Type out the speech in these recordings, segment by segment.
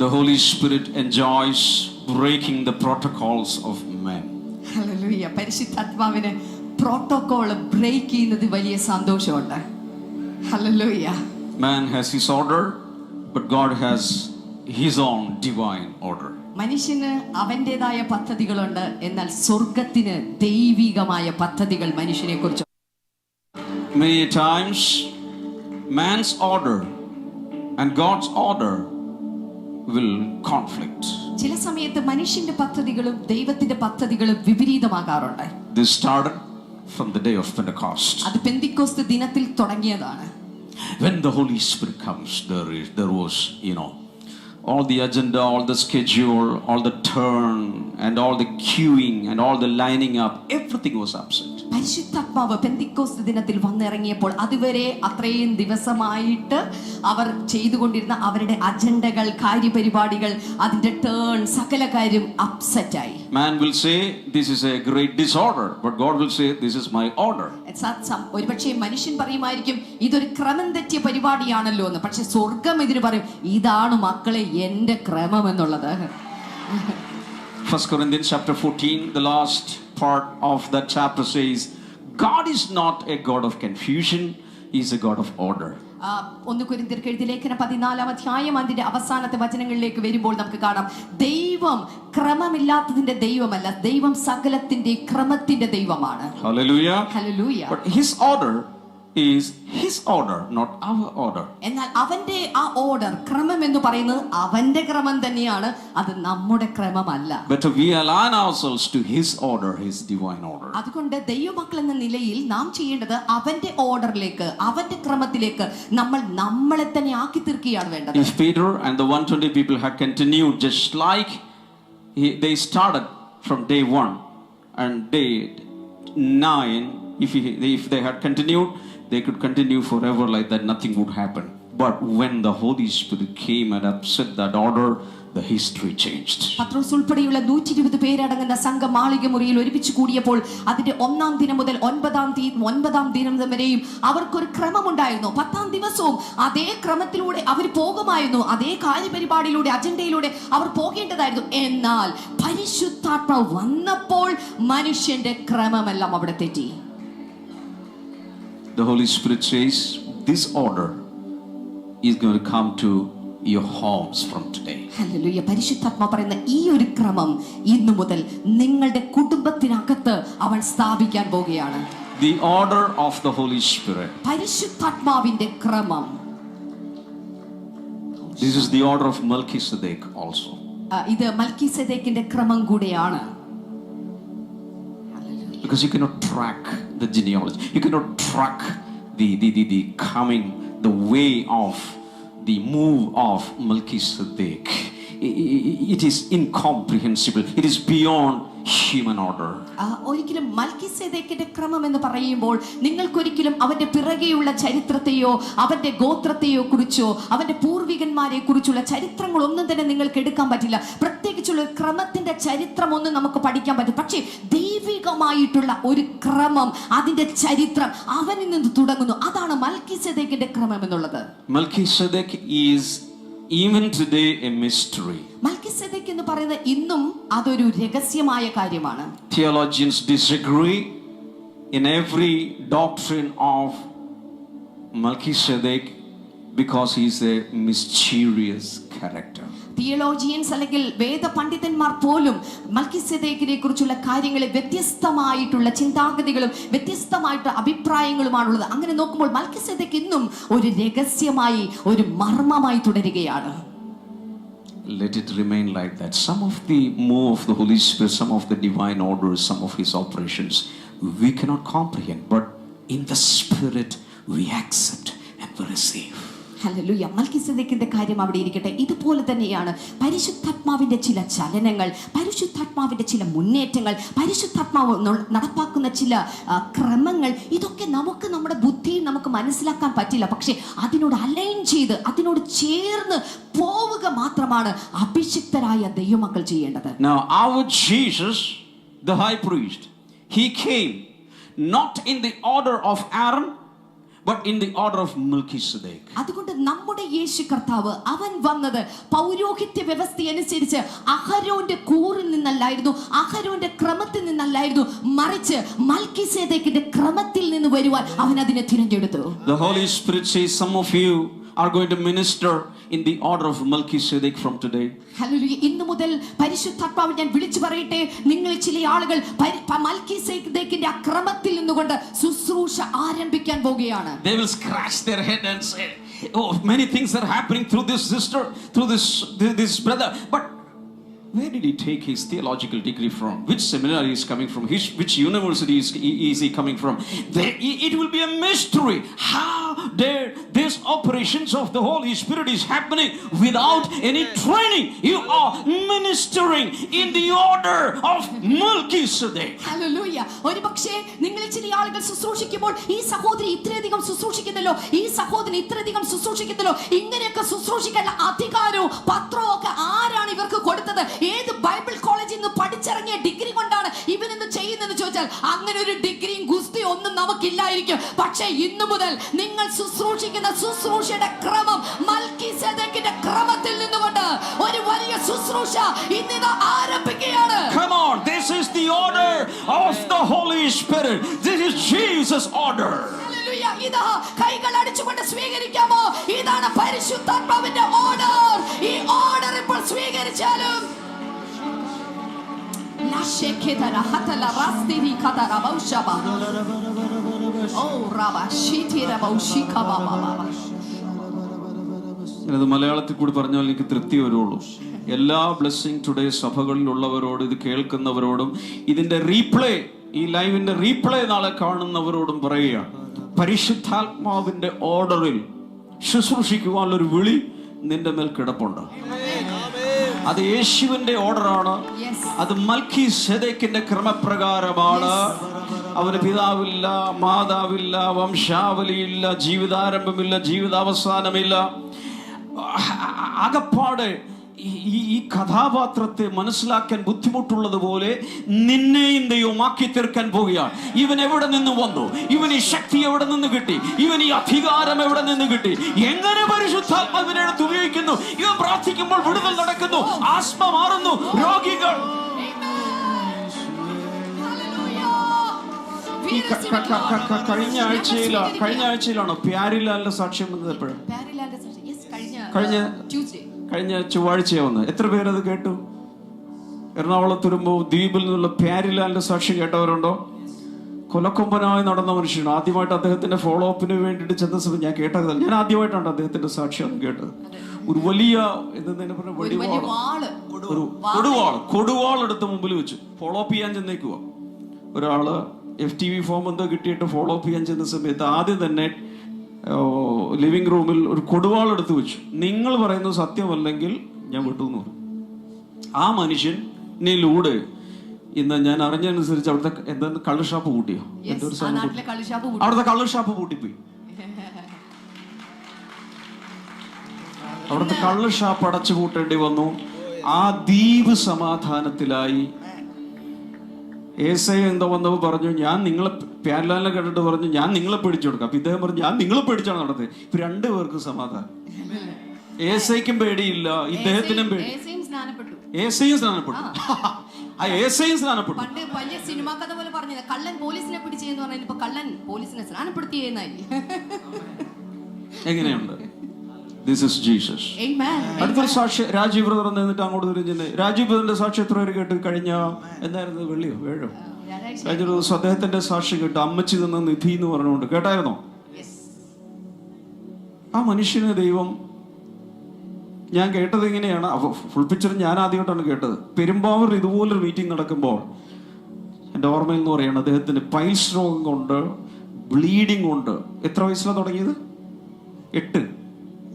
The Holy Spirit enjoys breaking the protocols of men. Hallelujah. പരിശുദ്ധാത്മാവിന് protocol break ചെയ്യുന്നത് വലിയ സന്തോഷമുണ്ട്. Hallelujah. Man has his order, but God has his own divine order. മനുഷ്യന് അവന്റേതായ പദ്ധതികളുണ്ട്, എന്നാൽ സ്വർഗത്തിന് ദൈവികമായ പദ്ധതികൾ മനുഷ്യനെ കുറിച്ച്. Many times man's order and God's order will conflict. ചില സമയത്ത് മനുഷ്യന്റെ പദ്ധതികളും ദൈവത്തിന്റെ പദ്ധതികളും വിപരീതമാകാറുണ്ട്. This started from the day of Pentecost. അത് പെന്തിക്കോസ്ത് ദിനത്തിൽ തുടങ്ങിയതാണ്. When the Holy Spirit comes, there was, all the agenda, all the schedule, all the turn, and all the queuing, and all the lining up, everything was absent. പരിശുദ്ധാത്മാവ് പെന്തിക്കോസ്ത് ദിനത്തിൽ വന്നിറങ്ങിയപ്പോൾ അതുവരെ അത്രയും ദിവസമായിട്ട് അവർ ചെയ്തുകൊണ്ടിരുന്ന അവരുടെ അജണ്ടകൾ, കാര്യപരിപാടികൾ, അതിന്റെ ടേൺ, സകല കാര്യം അപ്സെറ്റ് ആയി. Man will say this is a great disorder, but God will say this is my order. ഒരുപക്ഷെ മനുഷ്യൻ പറയുമായിരിക്കും ഇതൊരു ക്രമം തെറ്റിയ പരിപാടിയാണല്ലോ എന്ന്. പക്ഷെ സ്വർഗം ഇതിന് പറയും ഇതാണ് മക്കളെ എന്റെ ക്രമം എന്നുള്ളത്. 1 Corinthians chapter 14, the last part of that chapter says, God is not a God of confusion, he is a God of order. 1 കൊരിന്ത്യർക്ക് എഴുതിയ ലേഖനം 14-ാം അധ്യായം അതിന്റെ അവസാനത്തെ വചനങ്ങളിലേക്ക് വരുമ്പോൾ നമുക്ക് കാണാം, ദൈവം ക്രമമില്ലാത്തതിന്റെ ദൈവമല്ല, ദൈവം സകലത്തിന്റെ ക്രമത്തിന്റെ ദൈവമാണ്. Hallelujah. Hallelujah. But his order is his order, not our order. എന്നാൽ അവന്റെ ആ ഓർഡർ, ക്രമം എന്ന് പറയുന്നത് അവന്റെ ക്രമം തന്നെയാണ്, അത് നമ്മുടെ ക്രമമല്ല. But we align ourselves to his order, his divine order. അതുകൊണ്ട് ദൈവമക്കൾ എന്ന നിലയിൽ നാം ചെയ്യേണ്ടത് അവന്റെ ഓർഡറിലേക്ക്, അവന്റെ ക്രമത്തിലേക്ക് നമ്മളെ തന്നെ ആക്കി തീർക്കുകയാണ് വേണ്ടത്. If Peter and the 120 people had continued just like they started from day 1 and day 9, if they had continued, they could continue forever like that, nothing would happen. But when the Holy Spirit came and upset that order, the history changed. പത്രോസ് ഉൾപ്പെടെയുള്ള 120 പേരടങ്ങുന്ന സംഘം മാളിക മുറിയിൽ ഒരുമിച്ച് കൂടിയപ്പോൾ അതിന്റെ 1-ാം ദിനം മുതൽ 9-ാം ദിനം വരെയും അവർക്കൊരു ക്രമമുണ്ടായിരുന്നു. 10-ാം ദിവസവും അതേ ക്രമത്തിലൂടെ അവർ പോകുമായിരുന്നു, അതേ കാര്യപരിപാടിയിലൂടെ, അജണ്ടയിലൂടെ അവർ പോകേണ്ടതായിരുന്നു. എന്നാൽ പരിശുദ്ധാത്മാവ് വന്നപ്പോൾ മനുഷ്യന്റെ ക്രമമെല്ലാം അവിടെ തെറ്റി. The Holy Spirit says this order is going to come to your homes from today. Hallelujah. പരിശുദ്ധാത്മാവ് പറയുന്ന ഈ ഒരു ക്രമം ഇന്നു മുതൽ നിങ്ങളുടെ കുടുംബത്തിനകത്ത് അവൻ സ്ഥാപിക്കാൻ പോകുകയാണ്. The order of the Holy Spirit. പരിശുദ്ധാത്മാവിന്റെ ക്രമം. This is the order of Melchizedek also. ഇത് മൽക്കീസേദെക്കിന്റെ ക്രമം കൂടിയാണ്. Because you cannot track the genealogy, you cannot track the coming, the way of the move of Melchizedek. It is incomprehensible, it is beyond human order. ഒരിക്കലും മൽക്കീസേദെക്കിന്റെ ക്രമം എന്ന് പറയുമ്പോൾ നിങ്ങൾക്കൊരിക്കലും അവന്റെ പിറകെയുള്ള ചരിത്രത്തെയോ അവന്റെ ഗോത്രത്തെയോ കുറിച്ചോ അവന്റെ പൂർവികന്മാരെ കുറിച്ചുള്ള ചരിത്രങ്ങളൊന്നും തന്നെ നിങ്ങൾക്ക് എടുക്കാൻ പറ്റില്ല. പ്രത്യേകിച്ചുള്ള ക്രമത്തിന്റെ ചരിത്രം ഒന്നും നമുക്ക് പഠിക്കാൻ പറ്റും. പക്ഷേ ദൈവികമായിട്ടുള്ള ഒരു ക്രമം, അതിന്റെ ചരിത്രം അവനിൽ നിന്ന് തുടങ്ങുന്നു. അതാണ് മൽക്കീസേദെക്കിന്റെ ക്രമം എന്നുള്ളത്. Melchizedek is even today a mystery. മൽക്കീസേദെക്ക് എന്ന് പറയുന്നത് ഇന്നും അതൊരു രഹസ്യമായ കാര്യമാണ്. Theologians disagree in every doctrine of Melchizedek because he is a mysterious character. Theologians അല്ലെങ്കിൽ വേദ പണ്ഡിതന്മാർ പോലും മൽക്കീസേദെക്കിനെ കുറിച്ചുള്ള കാര്യങ്ങളിൽ വ്യത്യസ്തമായിട്ടുള്ള ചിന്താഗതികളും വ്യത്യസ്തമായിട്ടുള്ള അഭിപ്രായങ്ങളുമാണുള്ളത്. അങ്ങനെ നോക്കുമ്പോൾ മൽക്കീസേദെക്ക് ഇന്നും ഒരു രഹസ്യമായി, ഒരു മർമ്മമായി തുടരുകയാണ്. Let it remain like that. Some of the move of the Holy Spirit, some of the divine orders, some of his operations we cannot comprehend, but in the Spirit we accept and we receive. ഹല്ലേലൂയ. മൽക്കീസേദെക്കിന്റെ കാര്യം അവിടെ ഇരിക്കട്ടെ. ഇതുപോലെ തന്നെയാണ് പരിശുദ്ധാത്മാവിന്റെ ചില ചലനങ്ങൾ, പരിശുദ്ധാത്മാവിന്റെ ചില മുന്നേറ്റങ്ങൾ, പരിശുദ്ധാത്മാവ് നടപ്പാക്കുന്ന ചില ക്രമങ്ങൾ. ഇതൊക്കെ നമുക്ക് നമ്മുടെ ബുദ്ധിയിൽ നമുക്ക് മനസ്സിലാക്കാൻ പറ്റില്ല. പക്ഷെ അതിനോട് അലൈൻ ചെയ്ത് അതിനോട് ചേർന്ന് പോവുക മാത്രമാണ് അഭിഷിക്തരായ ദൈവമക്കൾ ചെയ്യേണ്ടത്. Now our Jesus, the high priest, he came not in the order of Aaron, but in the order of Melchizedek. അതുകൊണ്ട് നമ്മുടെ യേശു കർത്താവ് അവൻ വന്നത് പൗരോഹിത്യ വ്യവസ്ഥ അനുസരിച്ച് അഹരോന്റെ കൂറിൽ നിന്നല്ലായിരുന്നു, അഹരോന്റെ ക്രമത്തിൽ നിന്നല്ലായിരുന്നു, മറിച്ച് മൽക്കീസേദെക്കിന്റെ ക്രമത്തിൽ നിന്ന് വരുവാൻ അവൻ അതിനെ തിരഞ്ഞെടുത്തു. The Holy Spirit says some of you are going to minister in the order of Melchizedek from today. Hallelujah. ഇന്നു മുതൽ പരിശുദ്ധാത്മാവ് ഞാൻ വിളിച്ചു പറയട്ടെ, നിങ്ങൾ ചില ആളുകൾ മൽക്കീസേദെക്കിന്റെ ക്രമത്തിൽ നിന്നുകൊണ്ട് ശുശ്രൂഷ ആരംഭിക്കാൻ പോകുകയാണ്. They will scratch their head and say, oh, many things are happening through this sister, through this brother, but where did he take his theological degree from? Which seminary is coming from? Which university is he coming from? It will be a mystery. How dare these operations of the Holy Spirit is happening without any training? You are ministering in the order of Melchizedek. Hallelujah. ഒരുപക്ഷേ നിങ്ങളിൽ ചില ആളുകൾ ശുശ്രൂഷിക്കുമ്പോൾ ഈ സഹോദരി ഇത്രയധികം ശുശ്രൂഷിക്കുന്നല്ലോ, ഈ സഹോദരൻ ഇത്രയധികം ശുശ്രൂഷിക്കുന്നല്ലോ, ഇങ്ങനെയൊക്കെ ശുശ്രൂഷിക്കാനുള്ള അധികാരവും പത്രവും ഒക്കെ ആരാണ് ഇവർക്ക് കൊടുത്തത്? ഏത് ബൈബിൾ കോളേജിൽ നിന്ന് പഠിച്ചിറങ്ങിയ ഡിഗ്രി കൊണ്ടാണ് ഇവൻ ഇന്ന് ചെയ്യുന്നതെന്ന് ചോദിച്ചാൽ അങ്ങനെ ഒരു ഡിഗ്രിയും ഗുസ്തിയും ഒന്നും നമുക്കില്ലായിരിക്കും. പക്ഷേ ഇന്നു മുതൽ നിങ്ങൾ ശുശ്രൂഷിക്കുന്ന ശുശ്രൂഷയുടെ ക്രമം മൽക്കീസേദെക്കിന്റെ ക്രമത്തിൽ നിന്നുകൊണ്ട് ഒരു വലിയ ശുശ്രൂഷ ഇന്നിതാ ആരംഭിക്കുകയാണ്. Come on, this is the order of the Holy Spirit. This is Jesus' order. Hallelujah. ഇതാ കൈകൾ അടിച്ചുകൊണ്ട് സ്വീകരിക്കാമോ? ഇതാണ് പരിശുദ്ധാത്മാവിന്റെ ഓർഡർ. ഈ ഓർഡർ ഇപ്പോൾ സ്വീകരിച്ചാലും ഇത് മലയാളത്തിൽ കൂടി പറഞ്ഞാൽ എനിക്ക് തൃപ്തി വരുള്ളൂ. എല്ലാ ബ്ലെസ്സിംഗ് ടുഡേ സഭകളിലുള്ളവരോട്, ഇത് കേൾക്കുന്നവരോടും, ഇതിന്റെ റീപ്ലേ, ഈ ലൈവിന്റെ റീപ്ലേ നാളെ കാണുന്നവരോടും പറയുകയാണ്, പരിശുദ്ധാത്മാവിന്റെ ഓർഡറിൽ ശുശ്രൂഷിക്കുവാനുള്ളൊരു വിളി നിന്റെ മേൽ കിടപ്പുണ്ട്. അത് യേശുവിന്റെ ഓർഡറാണ്. അത് മൽക്കീസേദെക്കിന്റെ ക്രമപ്രകാരമാണ്. അവന് പിതാവില്ല, മാതാവില്ല, വംശാവലിയില്ല, ജീവിതാരംഭമില്ല, ജീവിതാവസാനമില്ല. ആകപ്പാടെ ഈ കഥാപാത്രത്തെ മനസ്സിലാക്കാൻ ബുദ്ധിമുട്ടുള്ളതുപോലെ നിന്നെയും ദൈവമാക്കി തീർക്കാൻ പോവുകയാണ്. ഇവൻ എവിടെ നിന്ന് വന്നു? ഇവൻ ഈ ശക്തി എവിടെ നിന്ന് കിട്ടി? ഇവൻ ഈ അധികാരം എവിടെ നിന്ന് കിട്ടി? എങ്ങനെ പരിശുദ്ധാത്മാവിനെ എടുത്ത് ഉപയോഗിക്കുന്നു? ഇവൻ പ്രാർത്ഥിക്കുമ്പോൾ വിടുതൽ നടക്കുന്നു, ആസ്മ മാറുന്നു, രോഗികൾ. കഴിഞ്ഞ ആഴ്ചയിലാണോ പ്യാരിലാലിന്റെ സാക്ഷ്യം വന്നത്? എപ്പോഴും കഴിഞ്ഞ ചൊവ്വാഴ്ചയാ വന്നത്. എത്ര പേരത് കേട്ടു? എറണാകുളത്ത് വരുമ്പോൾ ദ്വീപിൽ നിന്നുള്ള പ്യാരിലാലിന്റെ സാക്ഷ്യം കേട്ടവരുണ്ടോ? കൊലക്കൊമ്പനായി നടന്ന മനുഷ്യനാണ്. ആദ്യമായിട്ട് അദ്ദേഹത്തിന്റെ ഫോളോ അപ്പിന് വേണ്ടിയിട്ട് ചെന്ന സമയം ഞാൻ കേട്ടത്, ഞാൻ ആദ്യമായിട്ടാണ് അദ്ദേഹത്തിന്റെ സാക്ഷ്യം കേട്ടത്. ഒരു വലിയ കൊടുവാൾ എടുത്ത് മുമ്പിൽ വെച്ചു ഫോളോ അപ്പ് ചെയ്യാൻ ചെന്നേക്കുക. ഒരാള് FTV ഫോം എന്തോ കിട്ടിയിട്ട് ഫോളോ അപ്പ് ചെയ്യാൻ ചെന്ന സമയത്ത് ആദ്യം തന്നെ ലിവിംഗ് റൂമിൽ ഒരു കൊടുവാൾ എടുത്ത് വെച്ചു. നിങ്ങൾ പറയുന്നത് സത്യമല്ലെങ്കിൽ ഞാൻ വിട്ടു എന്ന് പറഞ്ഞു. ആ മനുഷ്യനിലൂടെ ഇന്ന് ഞാൻ അറിഞ്ഞതനുസരിച്ച് അവിടുത്തെ എന്താ കള്ള് ഷാപ്പ് പൂട്ടിയോ? അവിടുത്തെ കള്ള് ഷാപ്പ് പൂട്ടിപ്പോയി. അവിടുത്തെ കള്ള് ഷാപ്പ് അടച്ചു പൂട്ടേണ്ടി വന്നു. ആ ദ്വീപ് സമാധാനത്തിലായി. ഏസൈ എന്താ വന്നപ്പോൾ പറഞ്ഞു, ഞാൻ നിങ്ങളെ പ്യാരിലാലിനെ കണ്ടിട്ട് പറഞ്ഞു, ഞാൻ നിങ്ങളെ പേടിച്ചു കൊടുക്കാം. അപ്പൊ ഇദ്ദേഹം പറഞ്ഞു, ഞാൻ നിങ്ങളെ പേടിച്ചാണ് നടന്നത്. ഇപ്പൊ രണ്ടുപേർക്കും സമാധാനം. ഏസൈക്കും പേടിയില്ല, ഇദ്ദേഹത്തിനും പേടി. ഏസൈയും സ്നാനപ്പെട്ടു. ആ ഏസൈയും സ്നാനപ്പെട്ടു. പണ്ട് വലിയ സിനിമാ കഥ പോലെ പറഞ്ഞത്, കള്ളൻ പോലീസിനെ പിടിച്ചെന്ന് പറഞ്ഞാൽ ഇപ്പൊ കള്ളൻ പോലീസിനെ സ്നാനപ്പെടുത്തിയെന്നായി. എങ്ങനെയുണ്ട്? This is Jesus. Amen. അടുത്തൊരു സാക്ഷി രാജീവ് ബ്രദർ എന്നിട്ട് അങ്ങോട്ട് തിരിഞ്ഞ്, രാജീവ് ബ്രദറിന്റെ സാക്ഷി എത്ര പേര് കേട്ട്? കഴിഞ്ഞ എന്തായിരുന്നു, വെള്ളിയോ വേഴോ? കഴിഞ്ഞ ദിവസം അദ്ദേഹത്തിന്റെ സാക്ഷി കേട്ട്, അമ്മച്ചി തന്ന നിധി എന്ന് പറഞ്ഞുകൊണ്ട്. കേട്ടായിരുന്നോ? ആ മനുഷ്യന് ദൈവം, ഞാൻ കേട്ടത് ഇങ്ങനെയാണ്, ഫുൾ പിക്ചർ ഞാൻ ആദ്യമായിട്ടാണ് കേട്ടത്. പെരുമ്പാവൂർ ഇതുപോലൊരു മീറ്റിംഗ് നടക്കുമ്പോൾ എൻ്റെ ഓർമ്മയിൽ നിന്ന് പറയാണ്, അദ്ദേഹത്തിന് പൈൽസ് രോഗം കൊണ്ട്, ബ്ലീഡിങ് കൊണ്ട്. എത്ര വയസ്സിലാണ് തുടങ്ങിയത്? 8.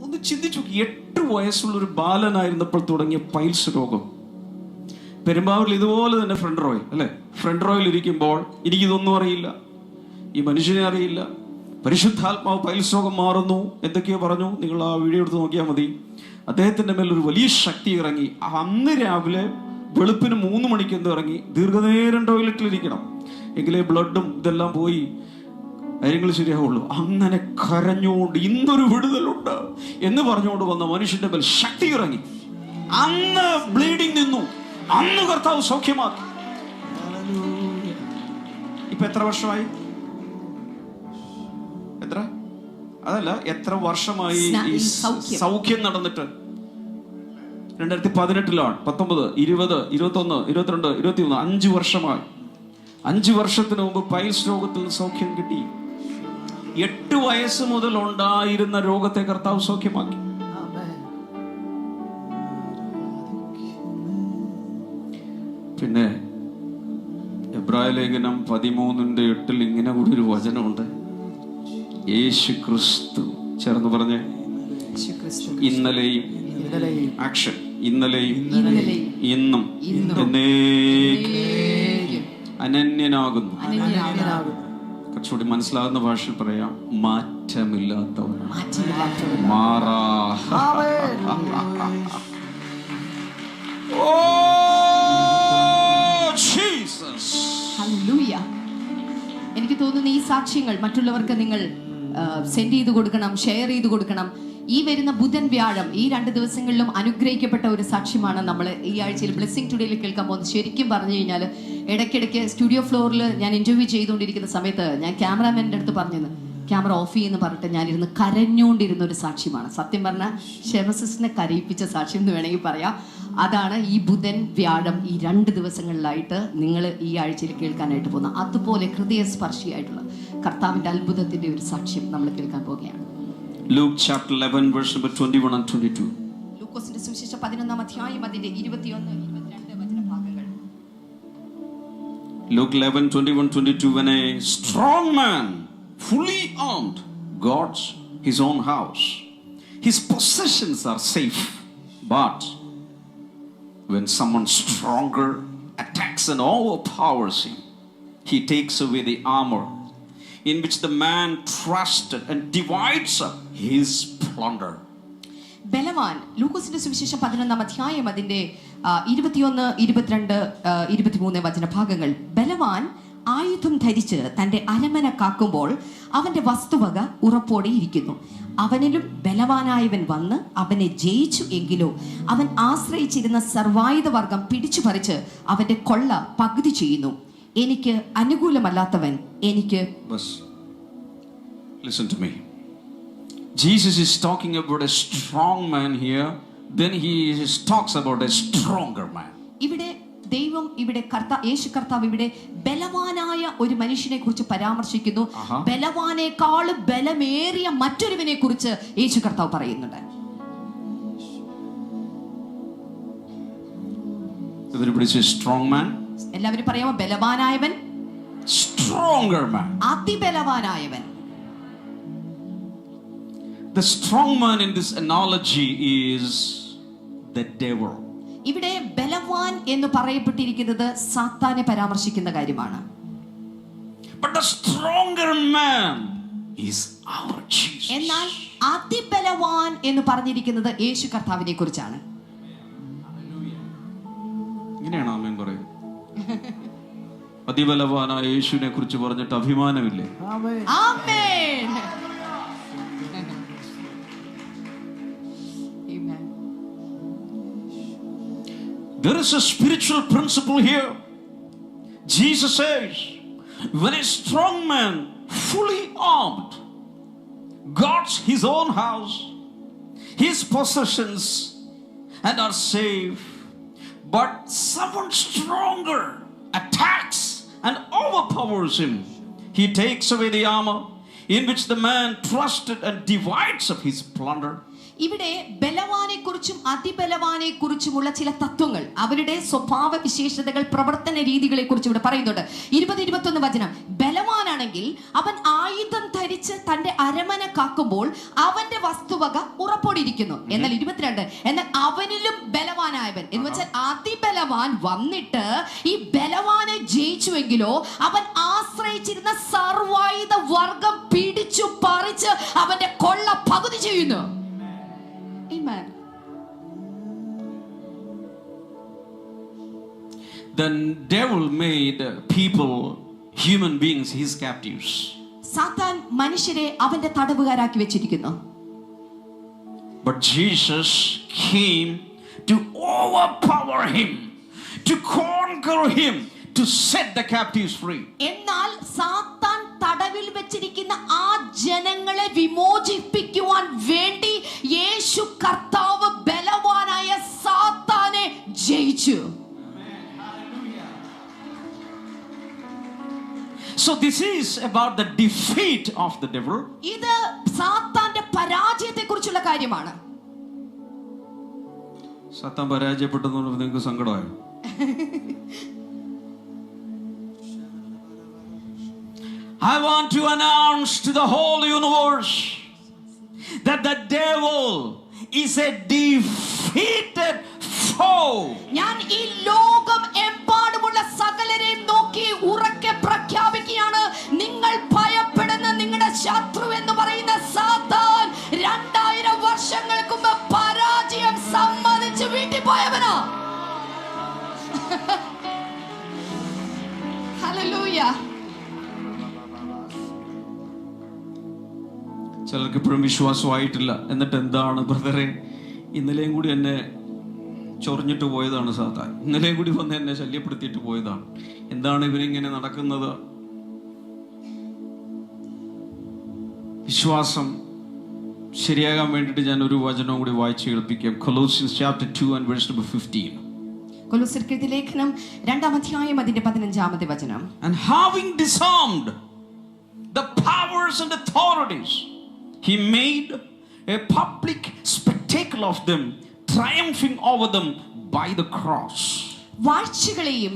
ഒന്ന് ചിന്തിച്ചു, 8 വയസ്സുള്ളൊരു ബാലനായിരുന്നപ്പോൾ തുടങ്ങിയ പൈൽസ് രോഗം. പെരുമ്പാവൂരിൽ ഇതുപോലെ തന്നെ ഫ്രണ്ട് റോയിൽ ഇരിക്കുമ്പോൾ എനിക്കിതൊന്നും അറിയില്ല, ഈ മനുഷ്യനെ അറിയില്ല. പരിശുദ്ധാത്മാവ് പൈൽസ് രോഗം മാറുന്നു എന്തൊക്കെയോ പറഞ്ഞു. നിങ്ങൾ ആ വീഡിയോ എടുത്ത് നോക്കിയാൽ മതി. അദ്ദേഹത്തിന്റെ മേൽ ഒരു വലിയ ശക്തി ഇറങ്ങി. അന്ന് രാവിലെ വെളുപ്പിന് 3 മണിക്ക് എന്തോ ഇറങ്ങി. ദീർഘനേരം ടോയ്ലറ്റിലിരിക്കണം, എങ്കിലേ ബ്ലഡും ഇതെല്ലാം പോയി കാര്യങ്ങൾ ശരിയാവുള്ളൂ. അങ്ങനെ കരഞ്ഞുകൊണ്ട് ഇന്നൊരു വിടുതലുണ്ട് എന്ന് പറഞ്ഞുകൊണ്ട് വന്ന മനുഷ്യന്റെ മേൽ ശക്തി ഇറങ്ങി. അന്ന് ബ്ലീഡിങ് നിന്നു, അന്ന് കർത്താവ് സൗഖ്യമാക്കി. ഇപ്പൊ എത്ര വർഷമായി? എത്ര? അതല്ല, എത്ര വർഷമായി ഈ സൗഖ്യം നടന്നിട്ട്? 2018 19 20 21 22 23 5 വർഷമായി. 5 വർഷത്തിന് മുമ്പ് പൈൽസ് രോഗത്തിൽ സൗഖ്യം കിട്ടി. 8 വയസ്സ് മുതൽ ഉണ്ടായിരുന്ന രോഗത്തെ കർത്താവ് സൗഖ്യമാക്കി. പിന്നെ എബ്രായ ലേഖനം 13:8 ഇങ്ങനെ കൂടി ഒരു വചനമുണ്ട്. യേശു ക്രിസ്തു, ചേർന്ന് പറഞ്ഞേ, ഇന്നലെയും ആക്ഷൻ, ഇന്നലെയും ഇന്നും അനന്യനാകുന്നു. കുറച്ചുകൂടി മനസ്സിലാകുന്ന ഭാഷയിൽ പറയാം, മാറ്റമില്ലാത്തവനാണ്. എനിക്ക് തോന്നുന്നു ഈ സാക്ഷ്യങ്ങൾ മറ്റുള്ളവർക്ക് നിങ്ങൾ സെൻഡ് ചെയ്ത് കൊടുക്കണം, ഷെയർ ചെയ്ത് കൊടുക്കണം. ഈ വരുന്ന ബുധൻ വ്യാഴം ഈ 2 ദിവസങ്ങളിലും അനുഗ്രഹിക്കപ്പെട്ട ഒരു സാക്ഷ്യമാണ് നമ്മൾ ഈ ആഴ്ചയിൽ ബ്ലെസ്സിംഗ് ടുഡേയിൽ കേൾക്കാൻ പോകുന്നത്. ശരിക്കും പറഞ്ഞു കഴിഞ്ഞാൽ ഇടയ്ക്കിടയ്ക്ക് സ്റ്റുഡിയോ ഫ്ലോറിൽ ഞാൻ ഇന്റർവ്യൂ ചെയ്തുകൊണ്ടിരിക്കുന്ന സമയത്ത് ഞാൻ ക്യാമറാമാൻ്റെ അടുത്ത് പറഞ്ഞത് ക്യാമറ ഓഫ് ചെയ്യുമെന്ന് പറഞ്ഞിട്ട് ഞാനിരുന്ന് കരഞ്ഞുകൊണ്ടിരുന്ന ഒരു സാക്ഷ്യമാണ്. സത്യം പറഞ്ഞാൽ ഷെമസിനെ കരയിപ്പിച്ച സാക്ഷ്യം എന്ന് വേണമെങ്കിൽ പറയാം. അതാണ് ഈ ബുധൻ വ്യാഴം ഈ 2 ദിവസങ്ങളിലായിട്ട് നിങ്ങൾ ഈ ആഴ്ചയിൽ കേൾക്കാനായിട്ട് പോകുന്ന അതുപോലെ ഹൃദയസ്പർശിയായിട്ടുള്ള കർത്താവിന്റെ അത്ഭുതത്തിന്റെ ഒരു സാക്ഷ്യം നമ്മൾ കേൾക്കാൻ പോവുകയാണ്. Luke chapter 11 verse number 21 and 22. ലൂക്കോസിന്റെ സുവിശേഷം 11-ാം അധ്യായം അതിന്റെ 21-22 വചനഭാഗങ്ങൾ. Luke 11:21-22. When a strong man, fully armed, guards his own house, his possessions are safe. But when someone stronger attacks and overpowers him, he takes away the armor in which the man trusted and divides up his plunder. ബലവാൻ, ലൂക്കോസിന്റെ സുവിശേഷം 11-ാം അധ്യായം അതിന്റെ 21, 22, 23 വചനഭാഗങ്ങൾ. ബലവാൻ ആയുധം ധരിച്ച് തന്റെ അരമന കാക്കുമ്പോൾ അവന്റെ വസ്തുവക ഉറപ്പോടെ ഇരിക്കുന്നു. അവനിലും ബലവാനായവൻ വന്ന് അവനെ ജയിച്ചു എങ്കിലോ അവൻ ആശ്രയിച്ചിരുന്ന സർവായുധ വർഗം പിടിച്ചു പറിച്ച് അവന്റെ കൊള്ള പകുതി ചെയ്യുന്നു. എനിക്ക് അനുകൂലമല്ലാത്തവൻ എനിക്ക്. Listen to me. Jesus is talking about a strong man here. Then he talks about a stronger man. ഇവിടെ ദൈവം, ഇവിടെ യേശു കർത്താവ് ഇവിടെ ബലവാനായ ഒരു മനുഷ്യനെ കുറിച്ച് പരാമർശിക്കുന്നു. ബലവാനേക്കാൾ ബലമേറിയ മറ്റൊരുവനെ കുറിച്ച് യേശു കർത്താവ് പറയുന്നുണ്ട്. Everybody say strong man. എല്ലാവരും പറയാമോ? ബലവാനായവൻ, stronger man, അതിബലവാനായവൻ. The strong man in this analogy is the devil. ഇവിടെ ബലവാൻ എന്ന് പറയപ്പെട്ടിരിക്കുന്നത് സാത്താനെ പരാമർശിക്കുന്ന കാര്യമാണ്. But the stronger man is our Jesus. എന്നാൽ അതിബലവാൻ എന്ന് പറഞ്ഞിരിക്കുന്നത് യേശു കർത്താവിനെ കുറിച്ചാണ്. ഇങ്ങനെയാണോ ആമേൻ പറയുന്നത്? അതിബലവാനായ യേശുവിനെ കുറിച്ച് പറഞ്ഞിട്ട് അഭിമാനമില്ലേ? ആമേൻ. There is a spiritual principle here. Jesus says, when a strong man, fully armed, guards his own house, his possessions, and are safe, but someone stronger attacks and overpowers him, he takes away the armor in which the man trusted and divides up his plunder. ഇവിടെ ബലവാനെ കുറിച്ചും അതിബലവാനെ കുറിച്ചുമുള്ള ചില തത്വങ്ങൾ, അവരുടെ സ്വഭാവ വിശേഷതകൾ, പ്രവർത്തന രീതികളെ കുറിച്ച് ഇവിടെ പറയുന്നുണ്ട്. 20-21 വചനം. ബലവാനാണെങ്കിൽ അവൻ ആയുധം ധരിച്ച് തന്റെ അരമന കാക്കുമ്പോൾ അവന്റെ വസ്തുവക ഉറപ്പോടിയിരിക്കുന്നു. എന്നാൽ 22, എന്നാൽ അവനിലും ബലവാനായവൻ എന്ന് വെച്ചാൽ അതിബലവാൻ വന്നിട്ട് ഈ ബലവാനെ ജയിച്ചുവെങ്കിലോ അവൻ ആശ്രയിച്ചിരുന്ന സർവായുധ വർഗം പിടിച്ചു പറിച്ച് അവന്റെ കൊള്ള പകുതി ചെയ്യുന്നു. Amen. The devil made people, human beings, his captives. സാത്താൻ മനുഷ്യരെ അവന്റെ തടവുകാരാക്കി വെച്ചിരിക്കുന്നു. But Jesus came to overpower him, to conquer him, to set the captives free. എന്നാൽ സാത്താൻ തടവിൽ വെച്ചിരിക്കുന്ന ആ ജനങ്ങളെ വിമോചിപ്പിക്കുവാൻ വേണ്ടി യേശു കർത്താവ് ബലവാനായ സാത്താനെ ജയിച്ചു. So this is about the defeat of the devil. ഇത് സാത്താന്റെ പരാജയത്തെ കുറിച്ചുള്ള കാര്യമാണ്. സാത്താൻ പരാജയപ്പെട്ടെന്ന് പറഞ്ഞപ്പോൾ നിങ്ങൾക്ക് സങ്കടമായോ? I want to announce to the whole universe that the devil is a defeated foe. ഞാൻ ഈ ലോകം എമ്പാടുമുള്ള സകലരെയും നോക്കി ഉറക്കെ പ്രഖ്യാപിക്കുകയാണ്, നിങ്ങൾ ഭയപ്പെടുന്ന നിങ്ങളുടെ ശത്രു എന്ന് പറയുന്ന സാത്താൻ 2000 വർഷങ്ങൾക്ക് മുമ്പ് പരാജയം സമ്മതിച്ച് വീട്ടിൽ പോയവനാ. ഹല്ലേലൂയ. ചിലർക്ക് ഇപ്പോഴും വിശ്വാസമായിട്ടില്ല. എന്നിട്ട് എന്താണ് ബ്രദറെ, ഇന്നലെയും കൂടി എന്നെ ചൊറിഞ്ഞിട്ട് പോയതാണ് സാത്താൻ, ഇന്നലെയും കൂടി വന്ന് എന്നെ ശല്യപ്പെടുത്തിയിട്ട് പോയതാണ്, എന്താണ് ഇവരിങ്ങനെ നടക്കുന്നത്? വിശ്വാസം ശരിയാകാൻ വേണ്ടിയിട്ട് ഞാൻ ഒരു വചനവും കൂടി വായിച്ച് കേൾപ്പിക്കാം. Colossians chapter 2 and verse number 15. കൊലോസ്യർക്കെഴുതിയ ലേഖനം 2-ാം അധ്യായം അതിന്റെ 15-ാമത്തെ വചനം. And having disarmed the powers and authorities, he made a public spectacle of them, triumphing over them by the cross. വാഴ്ചകളെയും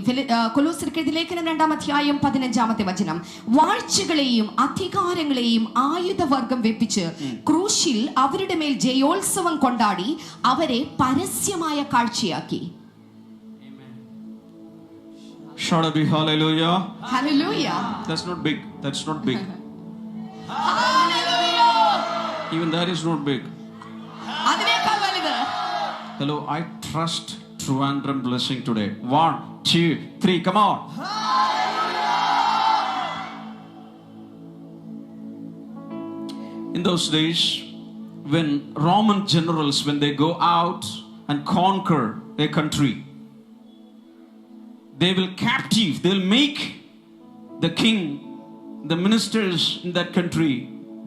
കൊലോസ്യർക്കെഴുതിയ ലേഖനം 2-ാം അധ്യായം 15-ാമത്തെ വചനം, വാഴ്ചകളെയും അധികാരങ്ങളെയും ആയുധവർഗം വെപ്പിച്ച് ക്രൂശിൽ അവരുടെ മേൽ ജയോത്സവം കൊണ്ടാടി അവരെ പരസ്യമായ കാഴ്ചയാക്കി. Shout out, hallelujah. Hallelujah. That's not big. That's not big. Hallelujah. Even that is not big. അതിനേക്കാൾ വലുത്. Hello, I trust Trivandrum blessing today. 1, 2, 3, come on. In those days, when Roman generals, when they go out and conquer a country, they will captive, they'll make the king, the ministers in that country,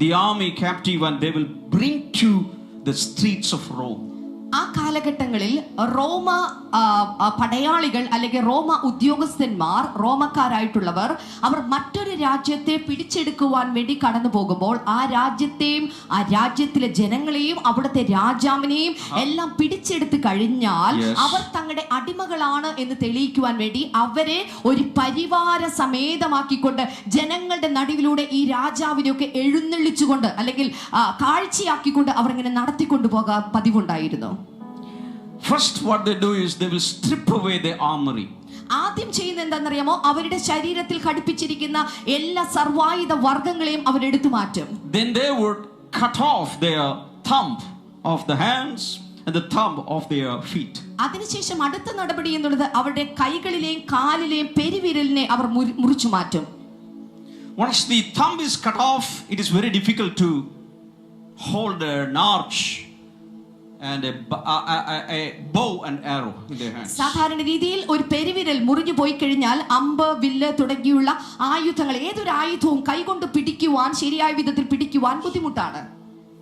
the army captive, and they will bring to the streets of Rome. ആ കാലഘട്ടങ്ങളിൽ റോമ പടയാളികൾ അല്ലെങ്കിൽ റോമ ഉദ്യോഗസ്ഥന്മാർ, റോമക്കാരായിട്ടുള്ളവർ, അവർ മറ്റൊരു രാജ്യത്തെ പിടിച്ചെടുക്കുവാൻ വേണ്ടി കടന്നു പോകുമ്പോൾ ആ രാജ്യത്തെയും ആ രാജ്യത്തിലെ ജനങ്ങളെയും അവിടുത്തെ രാജാവിനെയും എല്ലാം പിടിച്ചെടുത്ത് കഴിഞ്ഞാൽ അവർ തങ്ങളുടെ അടിമകളാണ് എന്ന് തെളിയിക്കുവാൻ വേണ്ടി അവരെ ഒരു പരിവാര സമേതമാക്കിക്കൊണ്ട് ജനങ്ങളുടെ നടുവിലൂടെ ഈ രാജാവിനെയൊക്കെ എഴുന്നള്ളിച്ചുകൊണ്ട് അല്ലെങ്കിൽ കാഴ്ചയാക്കിക്കൊണ്ട് അവർ ഇങ്ങനെ നടത്തിക്കൊണ്ടു പോകാൻ പതിവുണ്ടായിരുന്നു. First what they do is they will strip away their armory. ആദ്യം ചെയ്യുന്നത് എന്താണെന്നറിയാമോ? അവരുടെ ശരീരത്തിൽ ഘടിപ്പിച്ചിരിക്കുന്ന എല്ലാ സർവായുധ വർഗ്ഗങ്ങളെയും അവർ എടുത്തു മാറ്റും. Then they would cut off their thumb of the hands and the thumb of their feet. അതിനുശേഷം അടുത്ത നടപടി എന്നുള്ളത് അവരുടെ കൈകളിലെയും കാലിലെയും പെരുവിരലിനെ അവർ മുറിച്ചു മാറ്റും. Once the thumb is cut off, it is very difficult to hold an arch and a bow and arrow in their hands. സാധാരണ രീതിയിൽ ഒരു പെരുവിരൽ മുറിഞ്ഞു പോയി കഴിഞ്ഞാൽ അമ്പ്, വില്ല് തുടങ്ങിയുള്ള ആയുധങ്ങൾ, ഏതൊരു ആയുധവും കൈകൊണ്ട് പിടിക്കുവാൻ, ശരിയായ വിധത്തിൽ പിടിക്കുവാൻ ബുദ്ധിമുട്ടാണ്.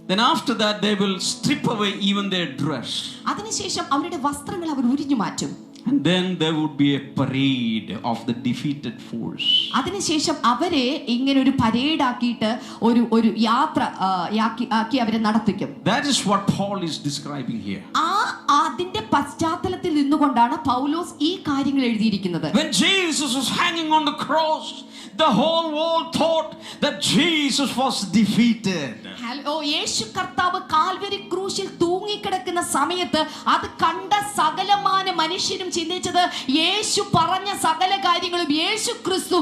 Then after that they will strip away even their dress. അതിനുശേഷം അവരുടെ വസ്ത്രങ്ങൾ അവർ ഉരിഞ്ഞു മാറ്റും. And then there would be a parade of the defeated force. അതിനുശേഷം അവരെ ഇങ്ങനെ ഒരു പരേഡ് ആക്കിയിട്ട് ഒരു യാത്ര ആക്കി അവരെ നടത്തിക്കും. That is what Paul is describing here. അതിന്റെ പശ്ചാത്തലത്തിൽ നിന്നുകൊണ്ടാണ് പൗലോസ് ഈ കാര്യങ്ങൾ എഴുതിയിരിക്കുന്നത്. When Jesus was hanging on the cross, the whole world thought that Jesus was defeated. യേശു കർത്താവ് കാൽവരി ക്രൂശിൽ തൂങ്ങിക്കിടക്കുന്ന സമയത്ത് അത് കണ്ട സകലമാന മനുഷ്യരും ചിന്തിച്ചത് യേശു പറഞ്ഞ സകല കാര്യങ്ങളും യേശു ക്രിസ്തു